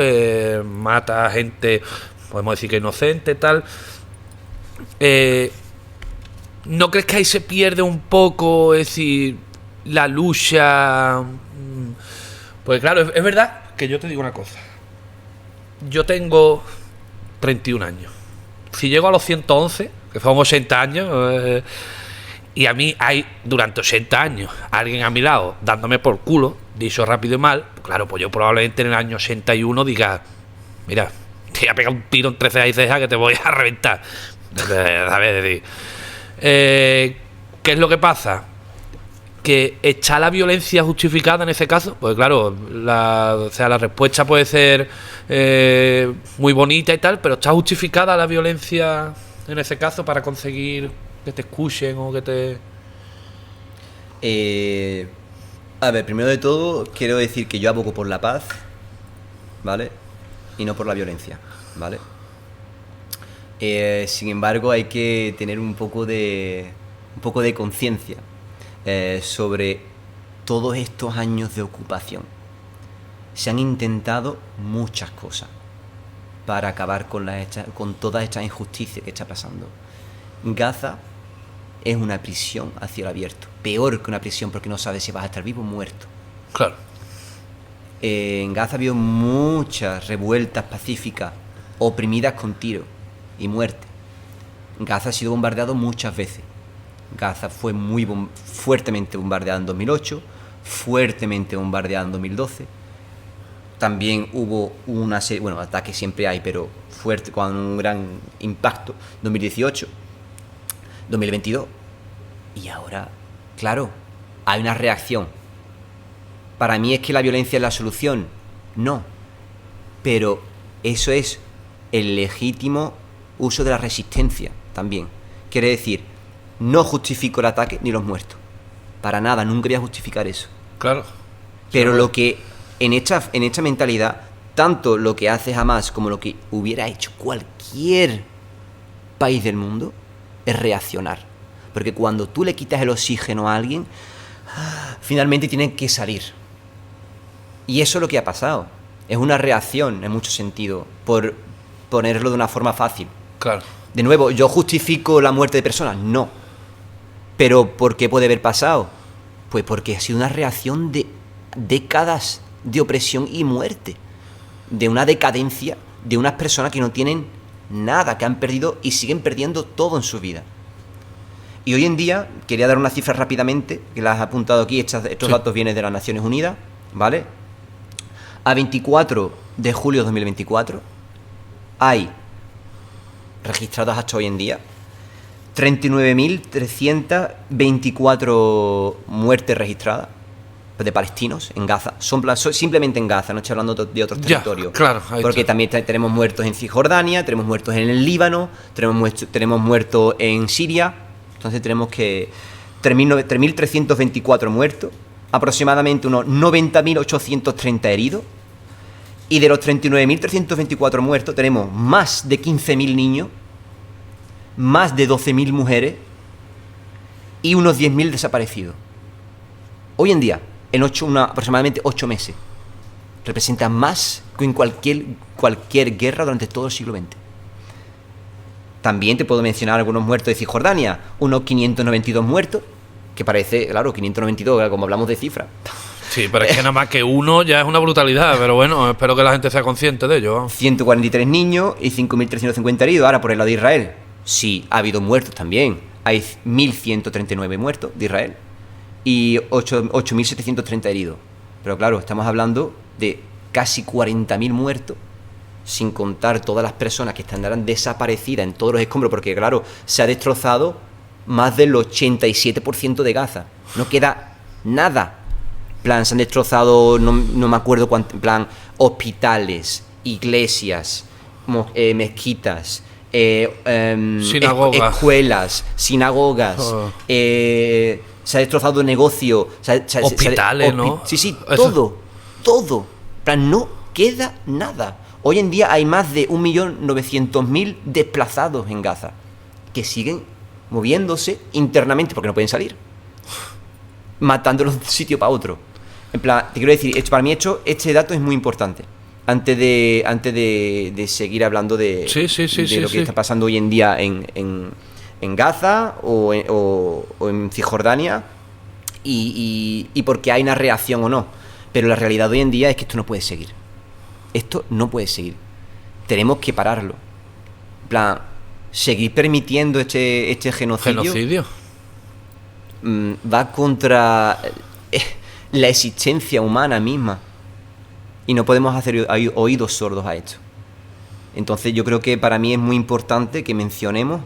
Mata a gente, podemos decir que inocente, tal. ¿no crees que ahí se pierde un poco, es decir, la lucha? Pues claro, es verdad que yo te digo una cosa. Yo tengo 31 años. Si llego a los 111, que son 80 años, y a mí hay durante 80 años alguien a mi lado dándome por culo, dicho rápido y mal, claro, pues yo probablemente en el año 81 diga, mira, te voy a pegar un tiro entre ceja y ceja que te voy a reventar. ¿Sabes? Decir, ¿qué es lo que pasa? Que está la violencia justificada en ese caso, pues claro, la respuesta puede ser muy bonita y tal, pero ¿está justificada la violencia en ese caso para conseguir que te escuchen o que te...? A ver, primero de todo, quiero decir que yo abogo por la paz, ¿vale? Y no por la violencia, ¿vale? Sin embargo, hay que tener un poco de conciencia sobre todos estos años de ocupación. Se han intentado muchas cosas para acabar con toda esta injusticia que está pasando. Gaza es una prisión a cielo abierto, peor que una prisión porque no sabes si vas a estar vivo o muerto. Claro. En Gaza ha habido muchas revueltas pacíficas, oprimidas con tiro y muerte. Gaza ha sido bombardeado muchas veces. Gaza fue muy fuertemente bombardeada en 2008, fuertemente bombardeada en 2012. También hubo una serie, bueno, ataques siempre hay, pero fuerte, con un gran impacto, 2018, 2022. Y ahora, claro, hay una reacción. Para mí es que la violencia es la solución. No. Pero eso es el legítimo uso de la resistencia también. Quiere decir, no justifico el ataque ni los muertos. Para nada, nunca voy a justificar eso. Claro. Pero lo que en esta mentalidad, tanto lo que hace Hamas como lo que hubiera hecho cualquier país del mundo, es reaccionar. Porque cuando tú le quitas el oxígeno a alguien, finalmente tiene que salir. Y eso es lo que ha pasado. Es una reacción en mucho sentido, por ponerlo de una forma fácil. Claro. De nuevo, ¿yo justifico la muerte de personas? No. ¿Pero por qué puede haber pasado? Pues porque ha sido una reacción de décadas de opresión y muerte. De una decadencia de unas personas que no tienen nada, que han perdido y siguen perdiendo todo en su vida. Y hoy en día, quería dar una cifra rápidamente, que las he apuntado aquí, estos datos vienen de las Naciones Unidas, ¿vale? A 24 de julio de 2024 hay registradas hasta hoy en día 39.324 muertes registradas de palestinos en Gaza. Son simplemente en Gaza, no estoy hablando de otros territorios. Claro, porque está. También tenemos muertos en Cisjordania, tenemos muertos en el Líbano, tenemos muertos en Siria. Entonces tenemos que 3.324 muertos, aproximadamente unos 90.830 heridos. Y de los 39.324 muertos tenemos más de 15.000 niños, más de 12.000 mujeres y unos 10.000 desaparecidos. Hoy en día, en aproximadamente 8 meses, representa más que en cualquier guerra durante todo el siglo XX. También te puedo mencionar algunos muertos de Cisjordania, unos 592 muertos, que parece, claro, 592, como hablamos de cifras. Sí, pero es que nada más que uno ya es una brutalidad, pero bueno, espero que la gente sea consciente de ello. 143 niños y 5.350 heridos. Ahora, por el lado de Israel, sí, ha habido muertos también. Hay 1.139 muertos de Israel y 8.730 heridos. Pero claro, estamos hablando de casi 40.000 muertos, sin contar todas las personas que estarán desaparecidas en todos los escombros, porque claro, se ha destrozado más del 87% de Gaza. No queda nada. Plan, se han destrozado, no me acuerdo cuánto, en plan, hospitales, iglesias, mezquitas, escuelas, sinagogas, se ha destrozado negocio, hospitales, ¿no? Sí, todo. En plan, no queda nada. Hoy en día hay más de 1.900.000 desplazados en Gaza, que siguen moviéndose internamente porque no pueden salir, matándolos de un sitio para otro. En plan, te quiero decir, para mí este dato es muy importante. Antes de seguir hablando de lo que está pasando hoy en día en en Gaza o en Cisjordania y porque hay una reacción o no. Pero la realidad hoy en día es que esto no puede seguir. Esto no puede seguir. Tenemos que pararlo. En plan, seguir permitiendo este genocidio. Va contra la existencia humana misma. Y no podemos hacer oídos sordos a esto. Entonces yo creo que para mí es muy importante que mencionemos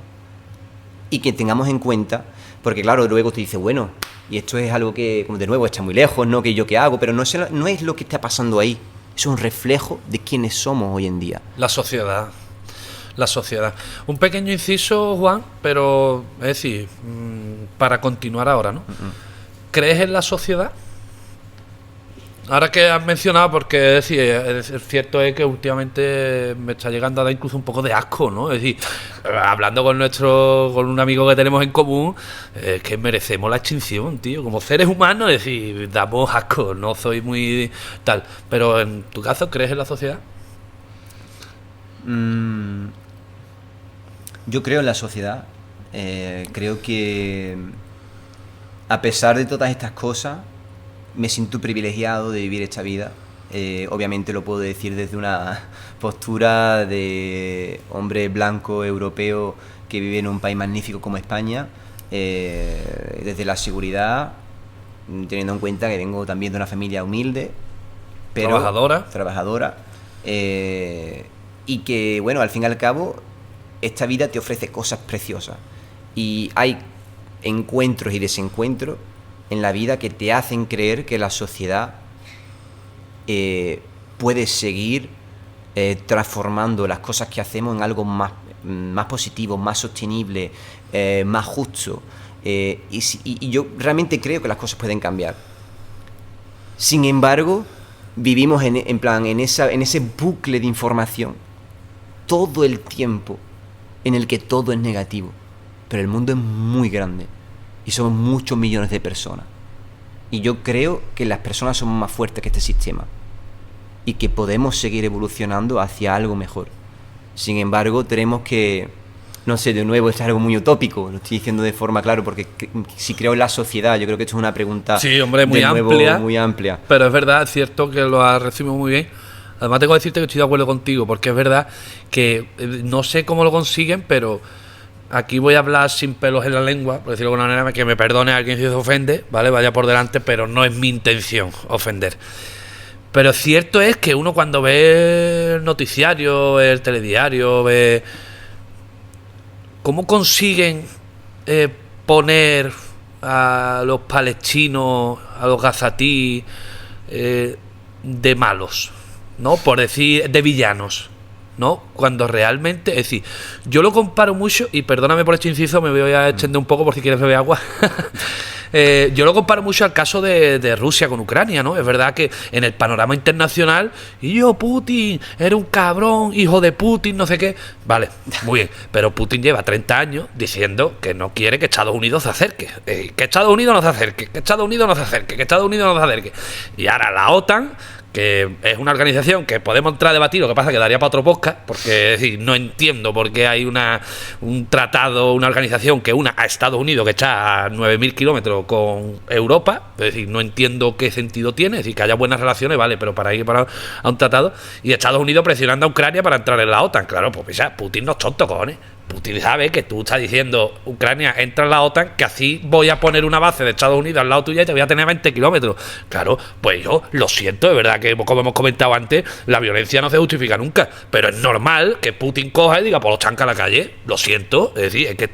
y que tengamos en cuenta, porque claro, luego te dice, bueno, y esto es algo que, como de nuevo, está muy lejos, ¿no? Que yo qué hago, pero no es lo que está pasando ahí. Es un reflejo de quiénes somos hoy en día. La sociedad. Un pequeño inciso, Juan, pero es decir, para continuar ahora, ¿no? ¿Crees en la sociedad? Ahora que has mencionado, porque es decir, es cierto es que últimamente me está llegando a dar incluso un poco de asco, ¿no? Es decir, hablando con un amigo que tenemos en común, es que merecemos la extinción, tío. Como seres humanos, es decir, damos asco, no soy muy tal. Pero en tu caso, ¿crees en la sociedad? Yo creo en la sociedad. Creo que a pesar de todas estas cosas, me siento privilegiado de vivir esta vida. Obviamente lo puedo decir desde una postura de hombre blanco europeo que vive en un país magnífico como España, desde la seguridad, teniendo en cuenta que vengo también de una familia humilde, pero trabajadora, y que, bueno, al fin y al cabo, esta vida te ofrece cosas preciosas y hay encuentros y desencuentros en la vida que te hacen creer que la sociedad puede seguir transformando las cosas que hacemos en algo más positivo, más sostenible, más justo. Y yo realmente creo que las cosas pueden cambiar. Sin embargo, vivimos en ese bucle de información todo el tiempo en el que todo es negativo. Pero el mundo es muy grande. Y somos muchos millones de personas. Y yo creo que las personas somos más fuertes que este sistema. Y que podemos seguir evolucionando hacia algo mejor. Sin embargo, tenemos que... No sé, de nuevo, esto es algo muy utópico. Lo estoy diciendo de forma clara porque si creo en la sociedad, yo creo que esto es una pregunta... Sí, hombre, muy amplia. Pero es verdad, es cierto que lo has resumido muy bien. Además, tengo que decirte que estoy de acuerdo contigo. Porque es verdad que no sé cómo lo consiguen, pero... Aquí voy a hablar sin pelos en la lengua, por decirlo de alguna manera, que me perdone a alguien si se ofende, ¿vale? Vaya por delante, pero no es mi intención ofender. Pero cierto es que uno cuando ve el noticiario, el telediario, ve cómo consiguen poner a los palestinos, a los gazatíes, de malos, ¿no? Por decir, de villanos, ¿no? Cuando realmente, es decir, yo lo comparo mucho, y perdóname por este inciso, me voy a extender un poco por si quieres beber agua. Yo lo comparo mucho al caso de Rusia con Ucrania, ¿no? Es verdad que en el panorama internacional, y yo, Putin, era un cabrón, hijo de Putin, no sé qué. Vale, muy bien, pero Putin lleva 30 años diciendo que no quiere que Estados Unidos se acerque, que Estados Unidos no se acerque, que Estados Unidos no se acerque, que Estados Unidos no se acerque. Y ahora la OTAN, que es una organización que podemos entrar a debatir, lo que pasa que daría para otro podcast, porque es decir, no entiendo por qué hay un tratado, una organización que una a Estados Unidos, que está a 9.000 kilómetros con Europa, es decir, no entiendo qué sentido tiene, es decir, que haya buenas relaciones, vale, pero para ir a un tratado, y Estados Unidos presionando a Ucrania para entrar en la OTAN, claro, pues ya, Putin no es tonto, cojones. Putin sabe que tú estás diciendo, Ucrania entra en la OTAN, que así voy a poner una base de Estados Unidos al lado tuya y te voy a tener a 20 kilómetros. Claro, pues yo lo siento, de verdad que como hemos comentado antes, la violencia no se justifica nunca, pero es normal que Putin coja y diga, pues los chanca a la calle. Lo siento, es decir, es que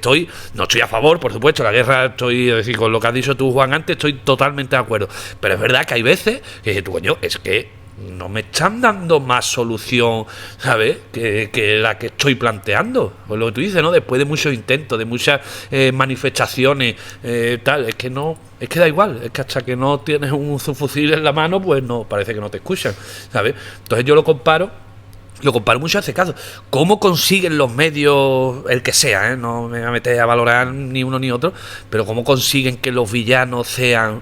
no estoy a favor, por supuesto, la guerra estoy, es decir, con lo que has dicho tú, Juan, antes estoy totalmente de acuerdo, pero es verdad que hay veces que dices tú, coño, es que no me están dando más solución, ¿sabes? Que la que estoy planteando. Pues lo que tú dices, ¿no? Después de muchos intentos, de muchas manifestaciones, tal, es que no, es que da igual, es que hasta que no tienes un subfusil en la mano, pues no, parece que no te escuchan, ¿sabes? Entonces yo lo comparo mucho a ese caso. ¿Cómo consiguen los medios, el que sea, no me voy a meter a valorar ni uno ni otro, pero cómo consiguen que los villanos sean...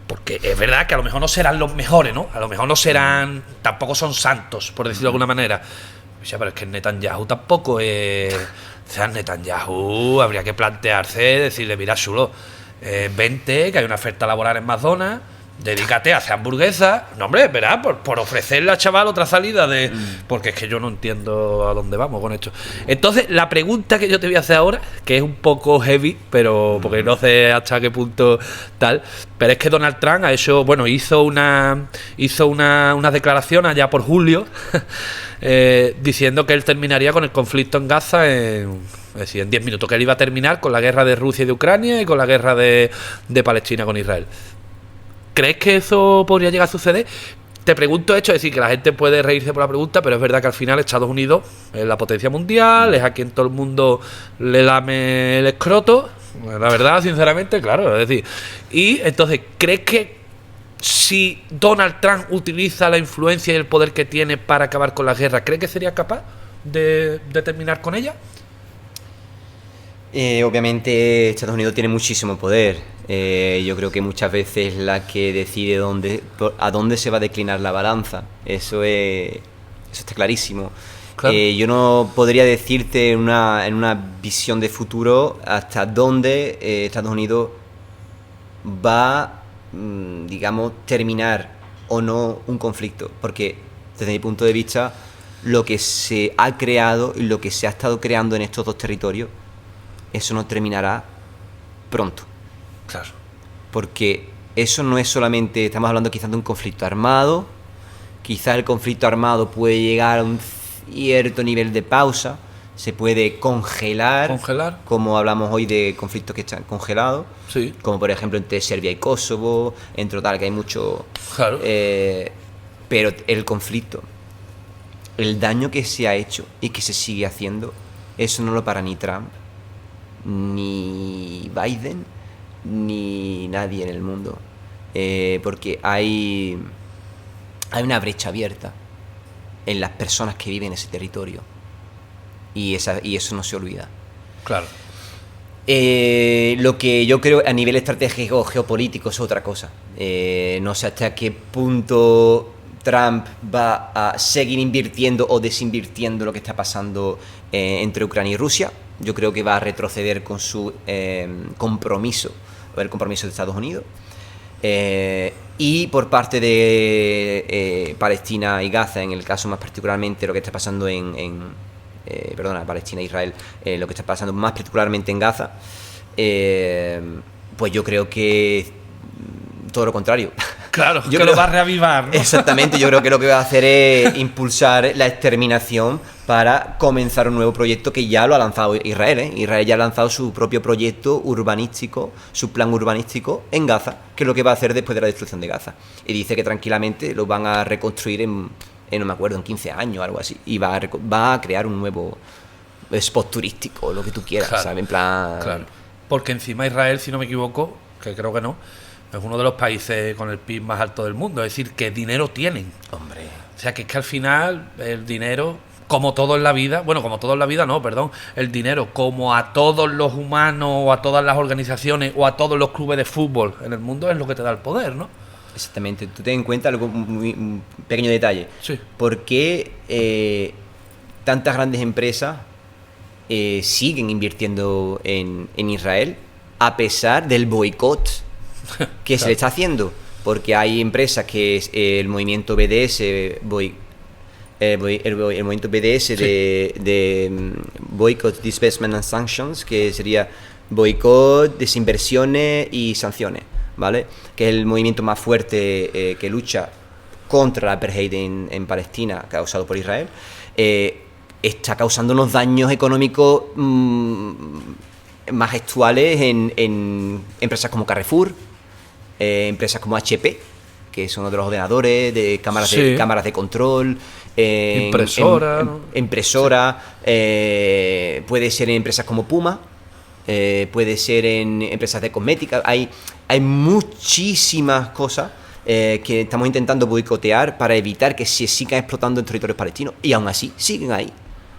Porque es verdad que a lo mejor no serán los mejores, ¿no? A lo mejor no serán... Tampoco son santos, por decirlo de alguna manera. O sea, pero es que Netanyahu tampoco es... O sea, Netanyahu habría que plantearse, decirle, mira, chulo, vente, que hay una oferta laboral en McDonald's, dedícate a hacer hamburguesas. No, hombre, verá, por ofrecerle al chaval otra salida de... Porque es que yo no entiendo a dónde vamos con esto. Entonces, la pregunta que yo te voy a hacer ahora, que es un poco heavy, pero porque no sé hasta qué punto tal, pero es que Donald Trump ha hecho, bueno, hizo una declaración allá por julio diciendo que él terminaría con el conflicto en Gaza en 10 minutos, que él iba a terminar con la guerra de Rusia y de Ucrania y con la guerra de Palestina con Israel. ¿Crees que eso podría llegar a suceder? Te pregunto esto, es decir, que la gente puede reírse por la pregunta, pero es verdad que al final Estados Unidos es la potencia mundial, es a quien todo el mundo le lame el escroto, la verdad, sinceramente, claro, es decir. Y entonces, ¿crees que si Donald Trump utiliza la influencia y el poder que tiene para acabar con la guerra, ¿crees que sería capaz de terminar con ella? Obviamente Estados Unidos tiene muchísimo poder. Yo creo que muchas veces la que decide a dónde se va a declinar la balanza. Eso está clarísimo. Claro. Yo no podría decirte en una visión de futuro hasta dónde Estados Unidos va, digamos, terminar o no un conflicto. Porque desde mi punto de vista, lo que se ha creado y lo que se ha estado creando en estos dos territorios, eso no terminará pronto. Claro. Porque eso no es solamente, estamos hablando quizás de un conflicto armado, quizás el conflicto armado puede llegar a un cierto nivel de pausa, se puede congelar, como hablamos hoy de conflictos que están congelados, sí, como por ejemplo entre Serbia y Kosovo, entre tal, que hay mucho... Claro. Pero el conflicto, el daño que se ha hecho y que se sigue haciendo, eso no lo para ni Trump, ni Biden, ni nadie en el mundo, porque hay una brecha abierta en las personas que viven en ese territorio y eso no se olvida. Claro. Lo que yo creo a nivel estratégico geopolítico es otra cosa. No sé hasta qué punto Trump va a seguir invirtiendo o desinvirtiendo lo que está pasando entre Ucrania y Rusia. Yo creo que va a retroceder con su compromiso, el compromiso de Estados Unidos. Y por parte de Palestina y Gaza, en el caso más particularmente lo que está pasando Palestina e Israel, lo que está pasando más particularmente en Gaza, pues yo creo que todo lo contrario. Claro, yo que lo va a reavivar, ¿no? Exactamente, yo creo que lo que va a hacer es impulsar la exterminación para comenzar un nuevo proyecto que ya lo ha lanzado Israel. Israel ya ha lanzado su propio proyecto urbanístico, su plan urbanístico en Gaza, que es lo que va a hacer después de la destrucción de Gaza. Y dice que tranquilamente lo van a reconstruir no me acuerdo, en 15 años o algo así. Y va a crear un nuevo spot turístico, lo que tú quieras, claro, ¿sabes? En plan... Claro. Porque encima Israel, si no me equivoco, que creo que no, es uno de los países con el PIB más alto del mundo. Es decir, que dinero tienen. Hombre. O sea, que es que al final el dinero, como todo en la vida, bueno, como todo en la vida no, perdón, el dinero, como a todos los humanos o a todas las organizaciones o a todos los clubes de fútbol en el mundo, es lo que te da el poder, ¿no? Exactamente. Tú ten en cuenta un pequeño detalle. Sí. ¿Por qué tantas grandes empresas siguen invirtiendo en Israel a pesar del boicot que se le está haciendo? Porque hay empresas que el movimiento BDS, el movimiento BDS sí, de Boycott, Divestment and Sanctions, que sería boicot, desinversiones y sanciones, ¿vale? Que es el movimiento más fuerte que lucha contra la apartheid en Palestina, causado por Israel. Está causando unos daños económicos más gestuales en empresas como Carrefour, empresas como HP, que son uno de los ordenadores, de cámaras, sí, cámaras de control, impresora, ¿no? Impresora, sí. Puede ser en empresas como Puma, puede ser en empresas de cosmética. Hay muchísimas cosas que estamos intentando boicotear para evitar que se sigan explotando en territorios palestinos, y aún así siguen ahí,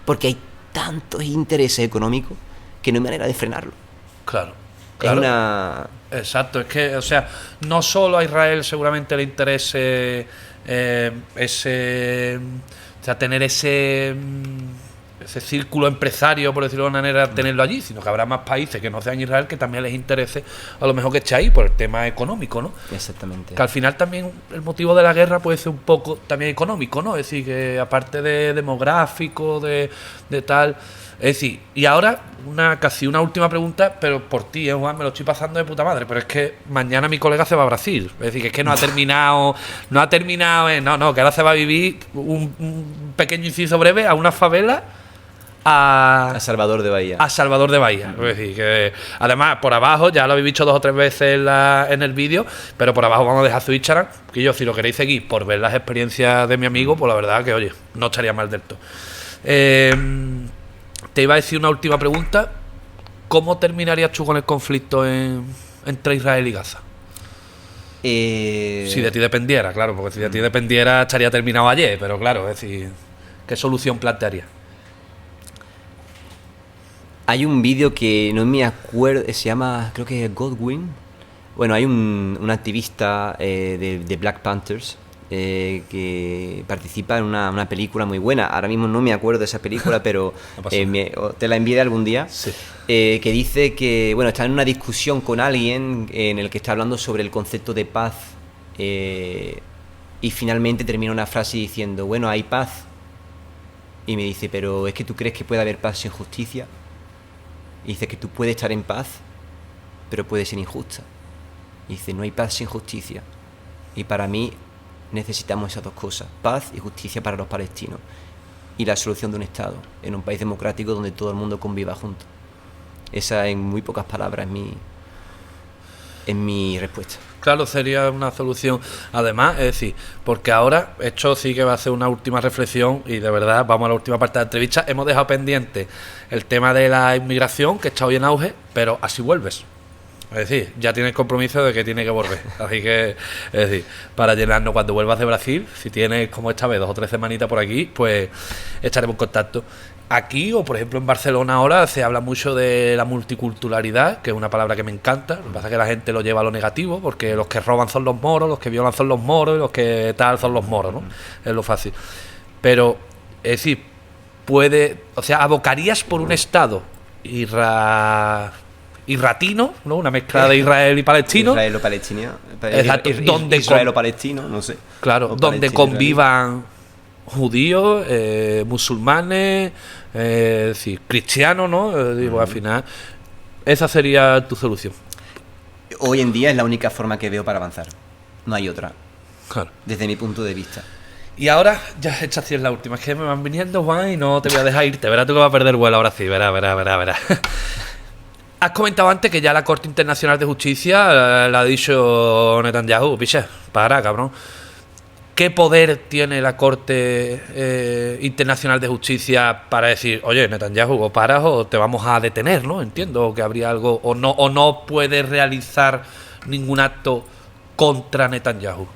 porque hay tantos intereses económicos que no hay manera de frenarlo. Claro. Es una... Exacto, es que, o sea, no solo a Israel seguramente le interese tener ese ese círculo empresario, por decirlo de una manera, tenerlo allí, sino que habrá más países que no sean Israel que también les interese a lo mejor que esté ahí por el tema económico, ¿no? Exactamente. Que al final también el motivo de la guerra puede ser un poco también económico, ¿no? Es decir, que aparte de demográfico, de tal... Es decir, y ahora casi una última pregunta, pero por ti, Juan, me lo estoy pasando de puta madre, pero es que mañana mi colega se va a Brasil. Es decir, que es que no ha terminado, que ahora se va a vivir un pequeño inciso breve a una favela A Salvador de Bahía. a Salvador de Bahía. Es decir, que además por abajo, ya lo habéis dicho 2 o 3 veces en el vídeo, pero por abajo vamos a dejar su Instagram, que yo, si lo queréis seguir por ver las experiencias de mi amigo, pues la verdad que, oye, no estaría mal del todo. Te iba a decir una última pregunta. ¿Cómo terminarías tú con el conflicto entre Israel y Gaza? Si de ti dependiera, claro, porque si de ti dependiera estaría terminado ayer, pero claro, es decir, ¿qué solución plantearías? Hay un vídeo que no me acuerdo, se llama, creo que Godwin. Bueno, hay un activista de Black Panthers que participa en una película muy buena. Ahora mismo no me acuerdo de esa película, pero te la enviaré algún día. Sí. Que dice que, bueno, está en una discusión con alguien en el que está hablando sobre el concepto de paz y finalmente termina una frase diciendo, bueno, hay paz. Y me dice, pero ¿es que tú crees que puede haber paz sin justicia? Y dice que tú puedes estar en paz, pero puede ser injusta. Y dice, no hay paz sin justicia. Y para mí necesitamos esas dos cosas, paz y justicia para los palestinos. Y la solución de un Estado, en un país democrático donde todo el mundo conviva junto. Esa, en muy pocas palabras, es mi respuesta. Claro, sería una solución. Además, es decir, porque ahora, esto sí que va a ser una última reflexión y de verdad, vamos a la última parte de la entrevista. Hemos dejado pendiente el tema de la inmigración, que está hoy en auge, pero así vuelves. Es decir, ya tienes compromiso de que tiene que volver. Así que, es decir, para llenarnos cuando vuelvas de Brasil, si tienes como esta vez 2 o 3 semanitas por aquí, pues estaremos en contacto. Aquí, o por ejemplo en Barcelona ahora, se habla mucho de la multiculturalidad, que es una palabra que me encanta. Lo que pasa es que la gente lo lleva a lo negativo, porque los que roban son los moros, los que violan son los moros y los que tal son los moros, ¿no? Es lo fácil. Pero, es decir, abocarías por un Estado irratino, ¿no? Una mezcla de Israel y palestino. Israelo-palestino. Exacto. Israelo-palestino, no sé. Claro, donde convivan judíos, musulmanes, sí, cristianos, ¿no? Digo, al final, esa sería tu solución. Hoy en día es la única forma que veo para avanzar. No hay otra. Claro. Desde mi punto de vista. Y ahora, ya esta sí es la última. Es que me van viniendo, Juan, y no te voy a dejar irte. Verás tú que vas a perder vuelo ahora sí. Verás. Has comentado antes que ya la Corte Internacional de Justicia la ha dicho Netanyahu. Piche, para, cabrón. ¿Qué poder tiene la Corte Internacional de Justicia para decir, oye, Netanyahu, o paras o te vamos a detener, ¿no? Entiendo que habría algo, o no puedes realizar ningún acto contra Netanyahu.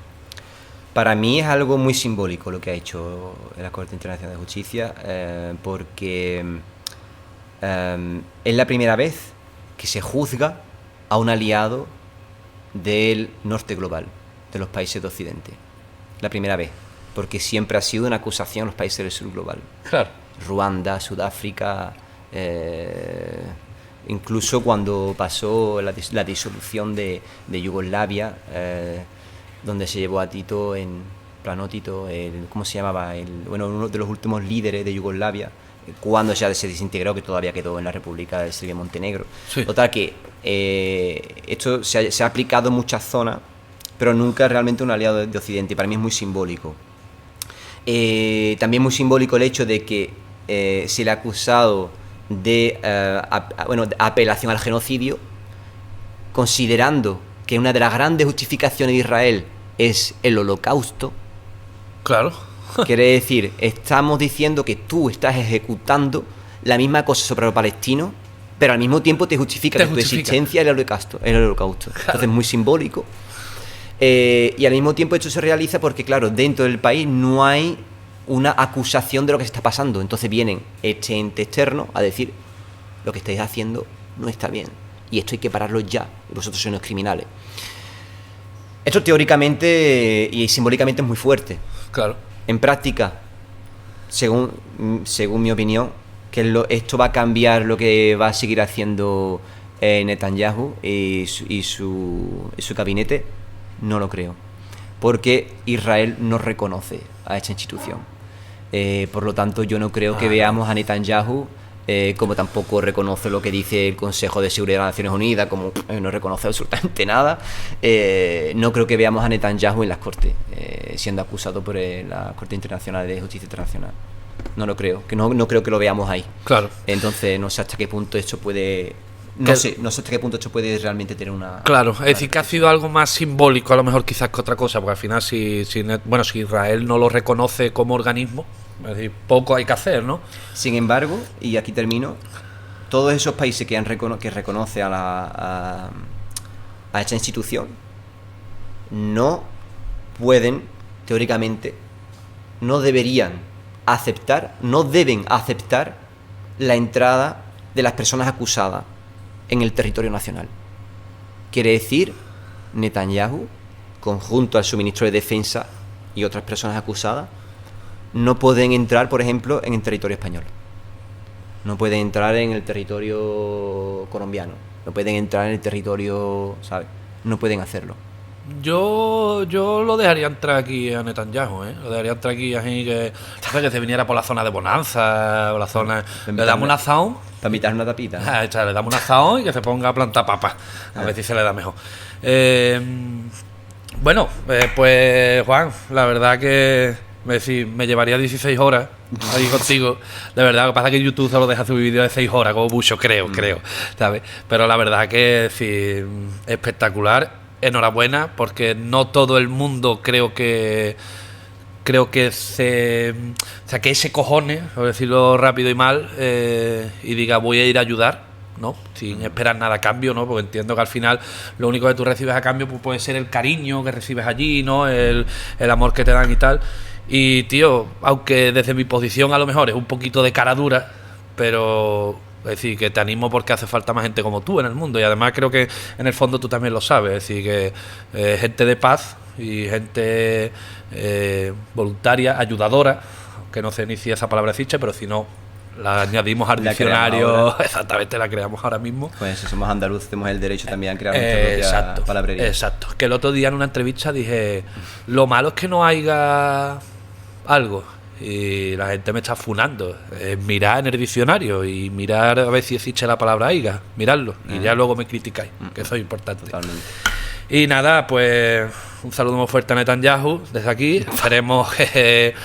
Para mí es algo muy simbólico lo que ha hecho la Corte Internacional de Justicia, porque es la primera vez que se juzga a un aliado del norte global, de los países de Occidente. La primera vez, porque siempre ha sido una acusación a los países del sur global. Claro. Ruanda, Sudáfrica, incluso cuando pasó la disolución de Yugoslavia, donde se llevó a Tito, ¿cómo se llamaba? Uno de los últimos líderes de Yugoslavia, cuando ya se desintegró, que todavía quedó en la República de Serbia y Montenegro. Sí. Total que esto se ha aplicado en muchas zonas, pero nunca realmente un aliado de Occidente. Para mí es muy simbólico. También muy simbólico el hecho de que se le ha acusado de apelación al genocidio, considerando que una de las grandes justificaciones de Israel es el holocausto. Claro. Quiere decir, estamos diciendo que tú estás ejecutando la misma cosa sobre los palestinos, pero al mismo tiempo te justifica que tu existencia es el holocausto. Claro. Entonces es muy simbólico. Y al mismo tiempo esto se realiza porque, claro, dentro del país no hay una acusación de lo que se está pasando. Entonces vienen este ente externo a decir, lo que estáis haciendo no está bien. Y esto hay que pararlo ya. Y vosotros sois unos criminales. Esto teóricamente y simbólicamente es muy fuerte. Claro. En práctica, según mi opinión, esto va a cambiar lo que va a seguir haciendo Netanyahu y su gabinete, no lo creo. Porque Israel no reconoce a esta institución. Por lo tanto, yo no creo que veamos a Netanyahu, como tampoco reconoce lo que dice el Consejo de Seguridad de las Naciones Unidas, como no reconoce absolutamente nada. No creo que veamos a Netanyahu en las Cortes, siendo acusado por la Corte Internacional de Justicia Internacional. No lo creo, no creo que lo veamos ahí. Claro. Entonces, no sé hasta qué punto esto puede... No sé hasta qué punto esto puede realmente tener una... Claro, es decir, que ha sido algo más simbólico a lo mejor quizás que otra cosa, porque al final si Israel no lo reconoce como organismo, es decir, poco hay que hacer, ¿no? Sin embargo, y aquí termino, todos esos países que reconocen a esta institución no pueden, teóricamente, no deben aceptar la entrada de las personas acusadas en el territorio nacional. Quiere decir, Netanyahu, conjunto al suministro de defensa y otras personas acusadas, no pueden entrar, por ejemplo, en el territorio español. No pueden entrar en el territorio colombiano. No pueden entrar en el territorio, ¿sabes? No pueden hacerlo. Yo lo dejaría entrar aquí a Netanyahu, ¿eh? Lo dejaría entrar aquí así que se viniera por la zona de Bonanza, o la zona... Le damos una zona... Para invitar una tapita, ¿no? Le damos una zona y que se ponga a plantar papas. A ver si se le da mejor. Bueno, pues Juan, la verdad que... me llevaría 16 horas ahí contigo. De verdad, lo que pasa es que YouTube solo deja subir vídeos de 6 horas, como mucho, creo, ¿sabes? Pero la verdad que sí, espectacular. Enhorabuena, porque no todo el mundo creo que ese cojones, por decirlo rápido y mal, y diga voy a ir a ayudar, ¿no? Sin esperar nada a cambio, ¿no? Porque entiendo que al final lo único que tú recibes a cambio pues, puede ser el cariño que recibes allí, ¿no? El amor que te dan y tal. Y tío, aunque desde mi posición a lo mejor es un poquito de cara dura, pero... Es decir, que te animo porque hace falta más gente como tú en el mundo y además creo que en el fondo tú también lo sabes, es decir, que gente de paz y gente voluntaria, ayudadora, que no sé ni si esa palabra existe, pero si no, la añadimos al diccionario, exactamente, la creamos ahora mismo. Pues si somos andaluces tenemos el derecho también a crear nuestra propia palabrería. Exacto, que el otro día en una entrevista dije, lo malo es que no haya algo... Y la gente me está funando. Mirar en el diccionario y mirar a ver si existe la palabra aiga. Miradlo. Y ya luego me criticáis, que eso es importante. Totalmente. Y nada, pues un saludo muy fuerte a Netanyahu desde aquí. Esperemos que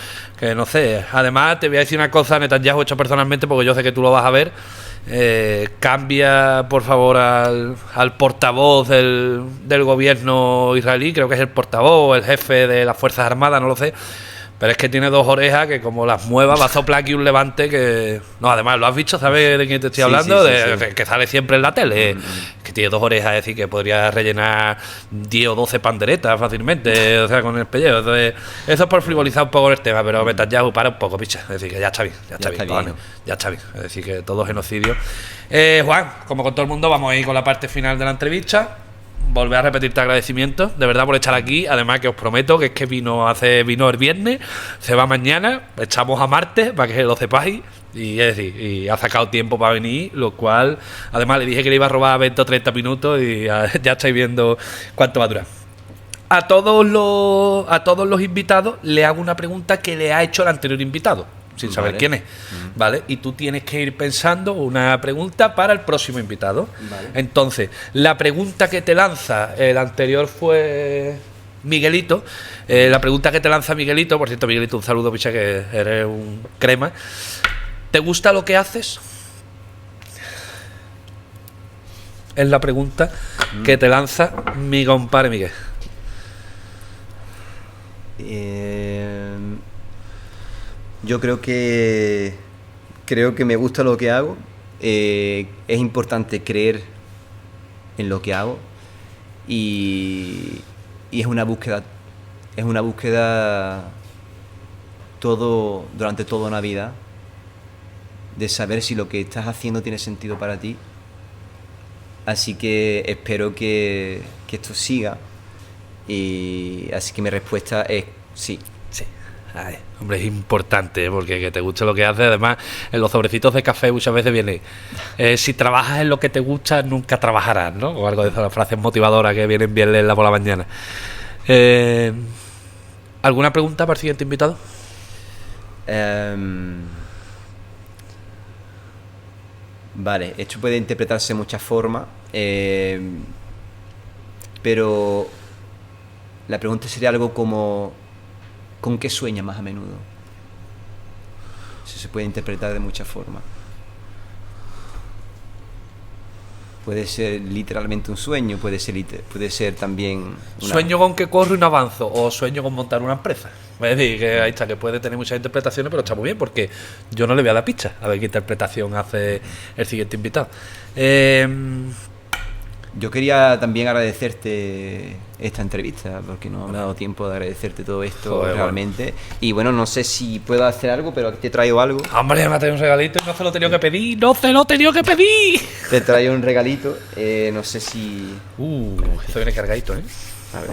no sé. Además, te voy a decir una cosa, Netanyahu, hecho personalmente, porque yo sé que tú lo vas a ver. Cambia, por favor, al portavoz del gobierno israelí. Creo que es el portavoz, el jefe de las Fuerzas Armadas, no lo sé. Pero es que tiene dos orejas que como las mueva va a soplar aquí un levante que... No, además, ¿lo has visto? ¿Sabes de quién te estoy hablando? Sí. Que sale siempre en la tele. Que tiene dos orejas, es decir, que podría rellenar 10 o 12 panderetas fácilmente, o sea, con el pellejo. Entonces, eso es por frivolizar un poco el tema, pero Netanyahu para un poco, picha. Es decir, que ya está bien, ya está bien. Es decir, que todo genocidio. Juan, como con todo el mundo, vamos a ir con la parte final de la entrevista. Volver a repetirte agradecimientos, de verdad, por estar aquí. Además que os prometo que es que vino el viernes, se va mañana, echamos a martes para que lo sepáis. Y es decir, y ha sacado tiempo para venir, lo cual, además le dije que le iba a robar 20 o 30 minutos y ya estáis viendo cuánto va a durar. A todos los invitados le hago una pregunta que le ha hecho el anterior invitado, sin saber quién es, ¿vale? Y tú tienes que ir pensando una pregunta para el próximo invitado. Vale. Entonces, la pregunta que te lanza, el anterior fue Miguelito, la pregunta que te lanza Miguelito, por cierto, Miguelito, un saludo, picha, que eres un crema. ¿Te gusta lo que haces? Es la pregunta que te lanza mi compadre Miguel. Yo creo que me gusta lo que hago. Es importante creer en lo que hago y es una búsqueda durante toda una vida de saber si lo que estás haciendo tiene sentido para ti. Así que espero que esto siga y así que mi respuesta es sí. Ay, hombre, es importante, porque que te guste lo que haces. Además, en los sobrecitos de café muchas veces viene, si trabajas en lo que te gusta, nunca trabajarás, ¿no? O algo de esas frases motivadoras que vienen bien leerlas por la mañana. ¿Alguna pregunta para el siguiente invitado? Vale, esto puede interpretarse de muchas formas, pero la pregunta sería algo como ¿con qué sueñas más a menudo? Eso se puede interpretar de muchas formas. Puede ser literalmente un sueño, puede ser también ¿Sueño con que corro y no avanzo? ¿O sueño con montar una empresa? Es decir, que ahí está, que puede tener muchas interpretaciones, pero está muy bien, porque yo no le voy a dar pista a ver qué interpretación hace el siguiente invitado. Yo quería también agradecerte esta entrevista, porque no me ha dado tiempo de agradecerte todo esto. Joder, realmente. Bueno. Y bueno, no sé si puedo hacer algo, pero te traigo algo. Hombre, me ha traído un regalito y no se lo he tenido que pedir. ¡No se lo he tenido que pedir! Te traigo un regalito, no sé si... Esto viene cargadito, ¿eh? A ver.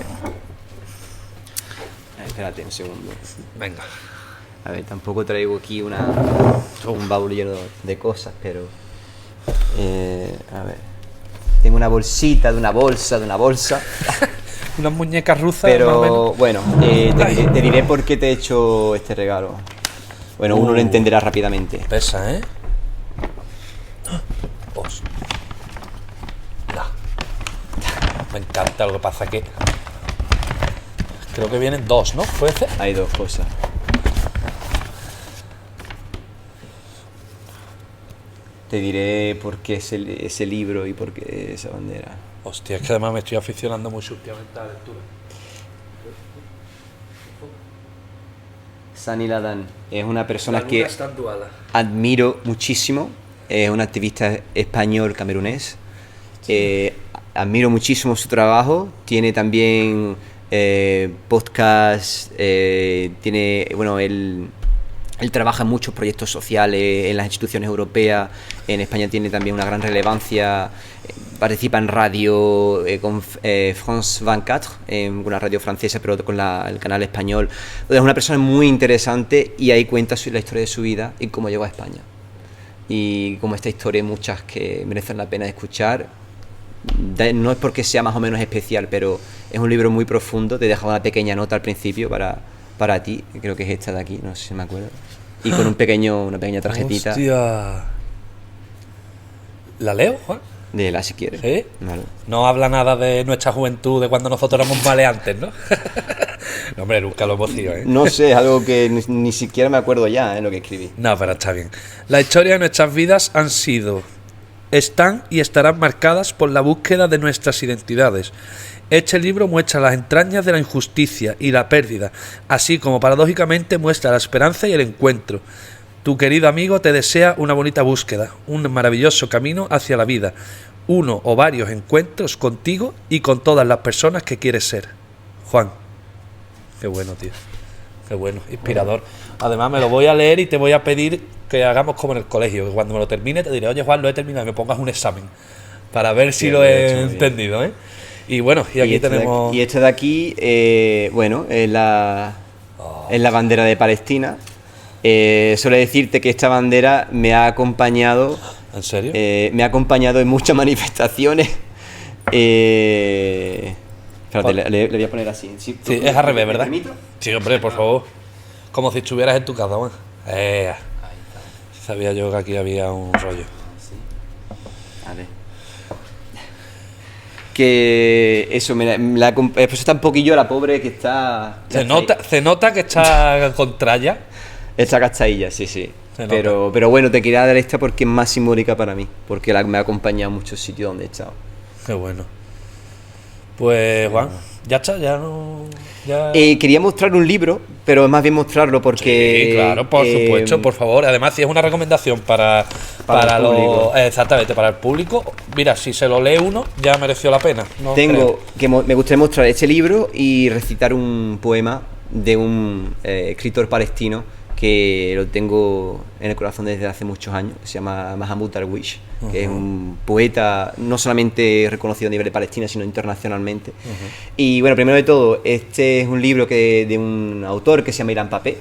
Espérate un segundo. Venga. A ver, tampoco traigo aquí un baúl lleno de cosas, pero... a ver... Tengo una bolsita de una bolsa. Unas muñecas rusas. Pero bueno, te diré por qué te he hecho este regalo. Bueno, uno lo entenderá rápidamente. Pesa, ¿eh? Me encanta, lo que pasa que... Creo que vienen dos, ¿no? ¿Puede ser? Hay dos cosas. Te diré por qué ese libro y por qué esa bandera. Hostia, es que además me estoy aficionando mucho últimamente a la lectura. Sani Ladán es una persona que admiro muchísimo. Es un activista español camerunés. Admiro muchísimo su trabajo. Tiene también podcast. Él trabaja en muchos proyectos sociales en las instituciones europeas. En España tiene también una gran relevancia. Participa en radio con France 24, en una radio francesa, pero con el canal español. Es una persona muy interesante y ahí cuenta la historia de su vida y cómo llegó a España. Y como esta historia hay muchas que merecen la pena escuchar. No es porque sea más o menos especial, pero es un libro muy profundo. Te he dejado una pequeña nota al principio para ti, creo que es esta de aquí, no sé si me acuerdo. Y con una pequeña tarjetita. Hostia. ¿La leo, Juan? Léela si quieres. ¿Sí? Vale. No habla nada de nuestra juventud, de cuando nosotros éramos maleantes, ¿no? No, hombre, nunca lo hemos sido, ¿eh? No sé, es algo que ni siquiera me acuerdo ya, lo que escribí. No, pero está bien. La historia de nuestras vidas están y estarán marcadas por la búsqueda de nuestras identidades. Este libro muestra las entrañas de la injusticia y la pérdida, así como paradójicamente muestra la esperanza y el encuentro. Tu querido amigo te desea una bonita búsqueda, un maravilloso camino hacia la vida, uno o varios encuentros contigo y con todas las personas que quieres ser. Juan. Qué bueno, tío. Qué bueno, inspirador. Además me lo voy a leer y te voy a pedir que hagamos como en el colegio, que cuando me lo termine te diré, oye Juan, lo he terminado, y me pongas un examen para ver si lo he entendido, ¿eh? Y bueno, y aquí tenemos... Y este de aquí, bueno, es la bandera de Palestina. Suele decirte que esta bandera me ha acompañado... ¿En serio? Me ha acompañado en muchas manifestaciones. Espérate, le voy a poner así. Sí, es al revés, ¿verdad? Sí, hombre, por favor. Como si estuvieras en tu casa, Juan. Sabía yo que aquí había un rollo. Sí. Vale. Que eso, pues está un poquillo la pobre que está... Se nota que está con tralla. Esta castilla, sí. Pero bueno, te quería dar esta porque es más simbólica para mí, porque me ha acompañado a muchos sitios donde he estado. Qué bueno. Pues Juan, ya está, ya no... Ya... quería mostrar un libro, pero más bien mostrarlo porque... Sí, claro, por supuesto, por favor. Además, si es una recomendación para el público. Exactamente, para el público. Mira, si se lo lee uno, ya mereció la pena. No me gustaría mostrar este libro y recitar un poema de un escritor palestino que lo tengo en el corazón desde hace muchos años, que se llama Mahmoud Darwish, que es un poeta no solamente reconocido a nivel de Palestina, sino internacionalmente. Y bueno, primero de todo, este es un libro de un autor que se llama Ilan Pappé.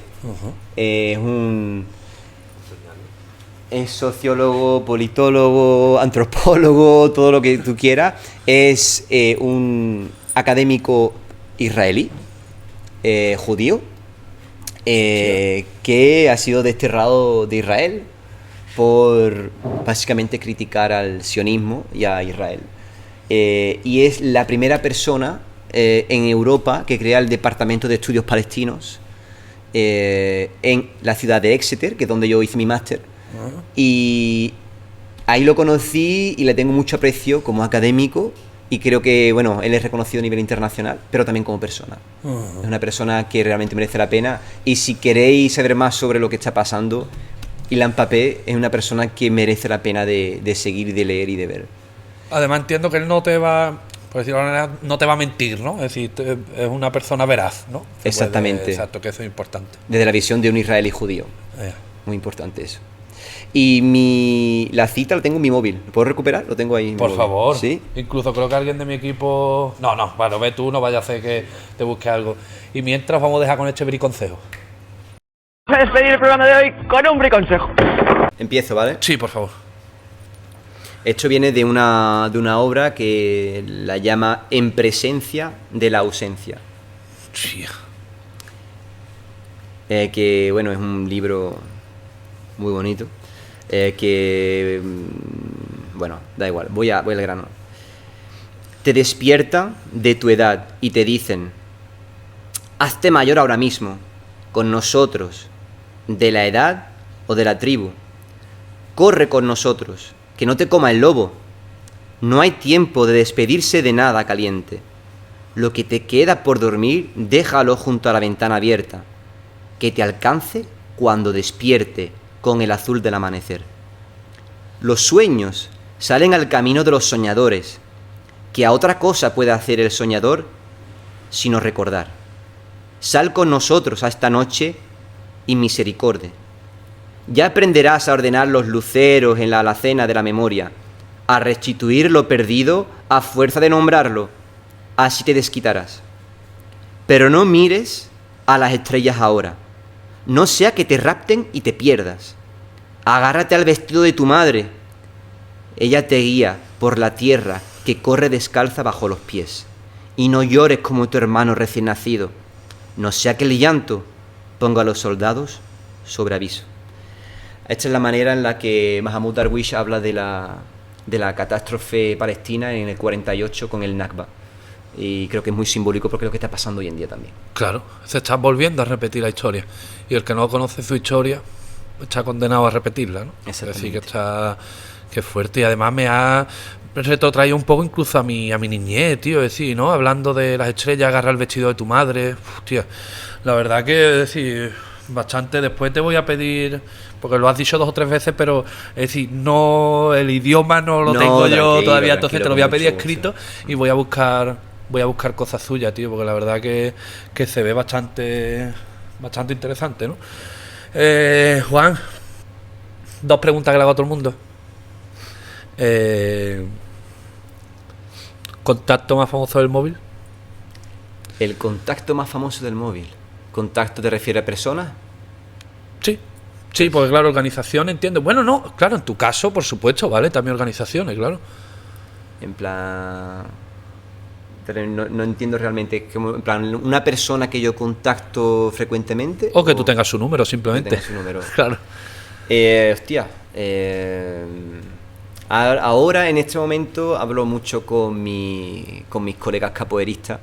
Es sociólogo, politólogo, antropólogo, todo lo que tú quieras. Es un académico israelí, judío, que ha sido desterrado de Israel por básicamente criticar al sionismo y a Israel. Y es la primera persona en Europa que crea el Departamento de Estudios Palestinos en la ciudad de Exeter, que es donde yo hice mi máster. Y ahí lo conocí y le tengo mucho aprecio como académico. Y creo que, bueno, él es reconocido a nivel internacional, pero también como persona. Es una persona que realmente merece la pena. Y si queréis saber más sobre lo que está pasando, Ilan Pappé es una persona que merece la pena de seguir, de leer y de ver. Además entiendo que él no te va, por decirlo de alguna manera, no te va a mentir, ¿no? Es decir, es una persona veraz, ¿no? Exactamente. Exacto, que eso es importante. Desde la visión de un israelí judío. Muy importante eso. Y la cita la tengo en mi móvil. ¿Lo puedo recuperar? Lo tengo ahí en mi Por móvil. favor. ¿Sí? Incluso creo que alguien de mi equipo... No, bueno, ve tú, no vaya a hacer que te busque algo. Y mientras vamos a dejar con este briconsejo. Vamos a despedir el programa de hoy con un briconsejo. Empiezo, ¿vale? Sí, por favor. Esto viene de una obra que la llama En presencia de la ausencia. Sí. Que, bueno, es un libro muy bonito. Bueno, da igual, voy al grano. Te despiertan de tu edad y te dicen: hazte mayor ahora mismo, con nosotros, de la edad o de la tribu. Corre con nosotros, que no te coma el lobo. No hay tiempo de despedirse de nada caliente. Lo que te queda por dormir, déjalo junto a la ventana abierta, que te alcance cuando despierte con el azul del amanecer. Los sueños salen al camino de los soñadores, que a otra cosa puede hacer el soñador sino recordar. Sal con nosotros a esta noche y misericordia. Ya aprenderás a ordenar los luceros en la alacena de la memoria, a restituir lo perdido a fuerza de nombrarlo, así te desquitarás. Pero no mires a las estrellas ahora, no sea que te rapten y te pierdas. Agárrate al vestido de tu madre. Ella te guía por la tierra que corre descalza bajo los pies. Y no llores como tu hermano recién nacido, no sea que el llanto ponga a los soldados sobre aviso. Esta es la manera en la que Mahmoud Darwish habla de la catástrofe palestina en el 48 con el Nakba. Y creo que es muy simbólico porque es lo que está pasando hoy en día también. Claro, se está volviendo a repetir la historia. Y el que no conoce su historia está condenado a repetirla, ¿no? Es decir, que es fuerte. Y además me ha retrotraído un poco incluso a mi niñez, tío. Es decir, ¿no? Hablando de las estrellas, agarra el vestido de tu madre. Hostia, la verdad que, es decir, bastante. Después te voy a pedir, porque lo has dicho 2 o 3 veces, pero es decir, no, el idioma no lo tengo yo todavía, entonces te lo voy a pedir escrito y voy a buscar cosas suyas, tío, porque la verdad que se ve bastante interesante, ¿no? Juan, 2 preguntas que le hago a todo el mundo. ¿Contacto más famoso del móvil? El contacto más famoso del móvil. ¿Contacto te refiere a personas? Sí, porque claro, organizaciones, entiendo. Bueno, no, claro, en tu caso, por supuesto, ¿vale? También organizaciones, claro. En plan... No entiendo realmente. En plan, ¿una persona que yo contacto frecuentemente? O que tú tengas su número, simplemente. Que tenga su número. Claro. Hostia. Ahora, en este momento, hablo mucho con mis colegas capoeiristas.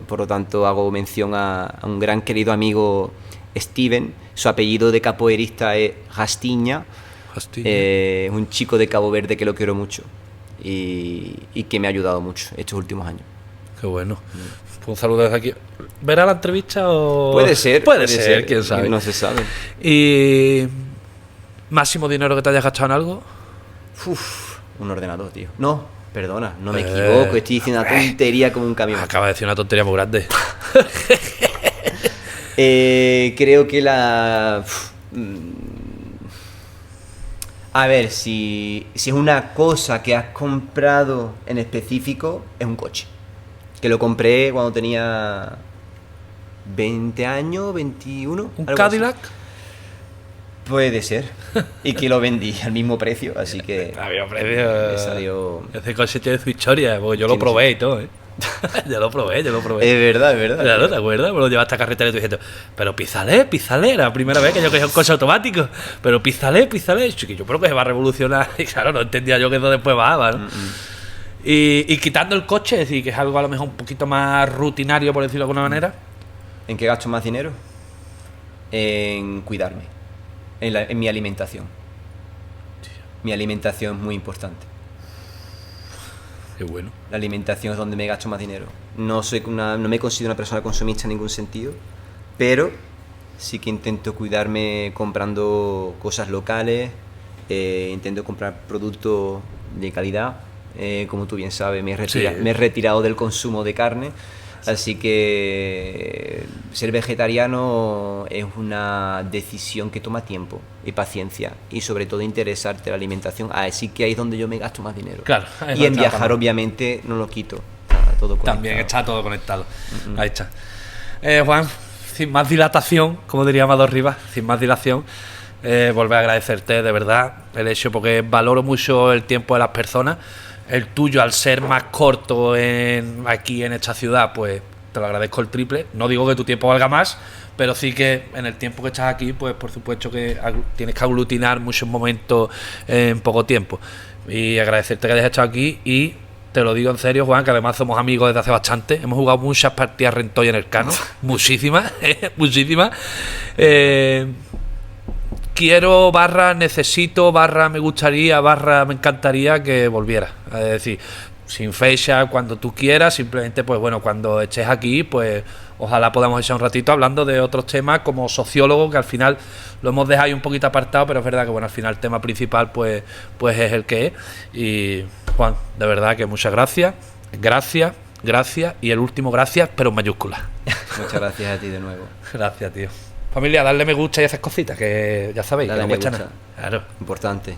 Por lo tanto, hago mención a un gran querido amigo, Steven. Su apellido de capoeirista es Rastiña. Es un chico de Cabo Verde que lo quiero mucho y que me ha ayudado mucho estos últimos años. Qué bueno. Pues un saludo desde aquí. ¿Verá la entrevista o...? Puede ser, quién sabe. No se sabe. ¿Y máximo dinero que te hayas gastado en algo? Un ordenador, tío. No, perdona, no me equivoco. Estoy diciendo una tontería como un camión. Acaba de decir una tontería muy grande. Creo que a ver, si es una cosa que has comprado en específico, es un coche. Que lo compré cuando tenía 20 años, 21. ¿Un algo Cadillac? así. Puede ser. Y que lo vendí al mismo precio, así que Había precio. me salió... Ese coche tiene su historia, porque yo lo Tiene probé y todo, ¿eh? yo lo probé. Es verdad, es verdad. Claro, ¿te acuerdas? Me lo llevaste a carretera y tú diciendo, pero pízale, era la primera vez que yo cogía un coche automático, pero pízale. Que yo creo que se va a revolucionar. Y claro, no entendía yo que eso después va, ¿no? Y quitando el coche, es decir, que es algo a lo mejor un poquito más rutinario, por decirlo de alguna manera. ¿En qué gasto más dinero? En cuidarme. En mi alimentación. Mi alimentación es muy importante. Qué bueno. La alimentación es donde me gasto más dinero. No me considero una persona consumista en ningún sentido, pero sí que intento cuidarme comprando cosas locales, intento comprar productos de calidad. Como tú bien sabes, me he retirado del consumo de carne, así que ser vegetariano es una decisión que toma tiempo y paciencia, y sobre todo interesarte en la alimentación. Así que ahí es donde yo me gasto más dinero. Claro. Y en viajar, obviamente, no lo quito. Está todo conectado. También está todo conectado. Ahí está. Juan, sin más dilatación, como diría Amador Rivas, sin más dilación, volver a agradecerte de verdad el hecho, porque valoro mucho el tiempo de las personas. El tuyo, al ser más corto aquí en esta ciudad, pues te lo agradezco el triple. No digo que tu tiempo valga más, pero sí que en el tiempo que estás aquí, pues por supuesto que tienes que aglutinar muchos momentos en poco tiempo. Y agradecerte que hayas estado aquí, y te lo digo en serio, Juan, que además somos amigos desde hace bastante. Hemos jugado muchas partidas Rentoy en el Cano, muchísimas, muchísimas. Quiero, necesito, me gustaría, me encantaría que volviera. Es decir, sin fecha, cuando tú quieras, simplemente, pues bueno, cuando estés aquí, pues ojalá podamos echar un ratito hablando de otros temas como sociólogo, que al final lo hemos dejado ahí un poquito apartado, pero es verdad que bueno, al final el tema principal pues es el que es. Y Juan, de verdad que muchas gracias, y el último gracias, pero en mayúsculas. Muchas gracias a ti de nuevo. Gracias, tío. Familia, darle me gusta y hacer cositas, que ya sabéis, Dale que no me cuesta gusta. nada. Claro. Importante.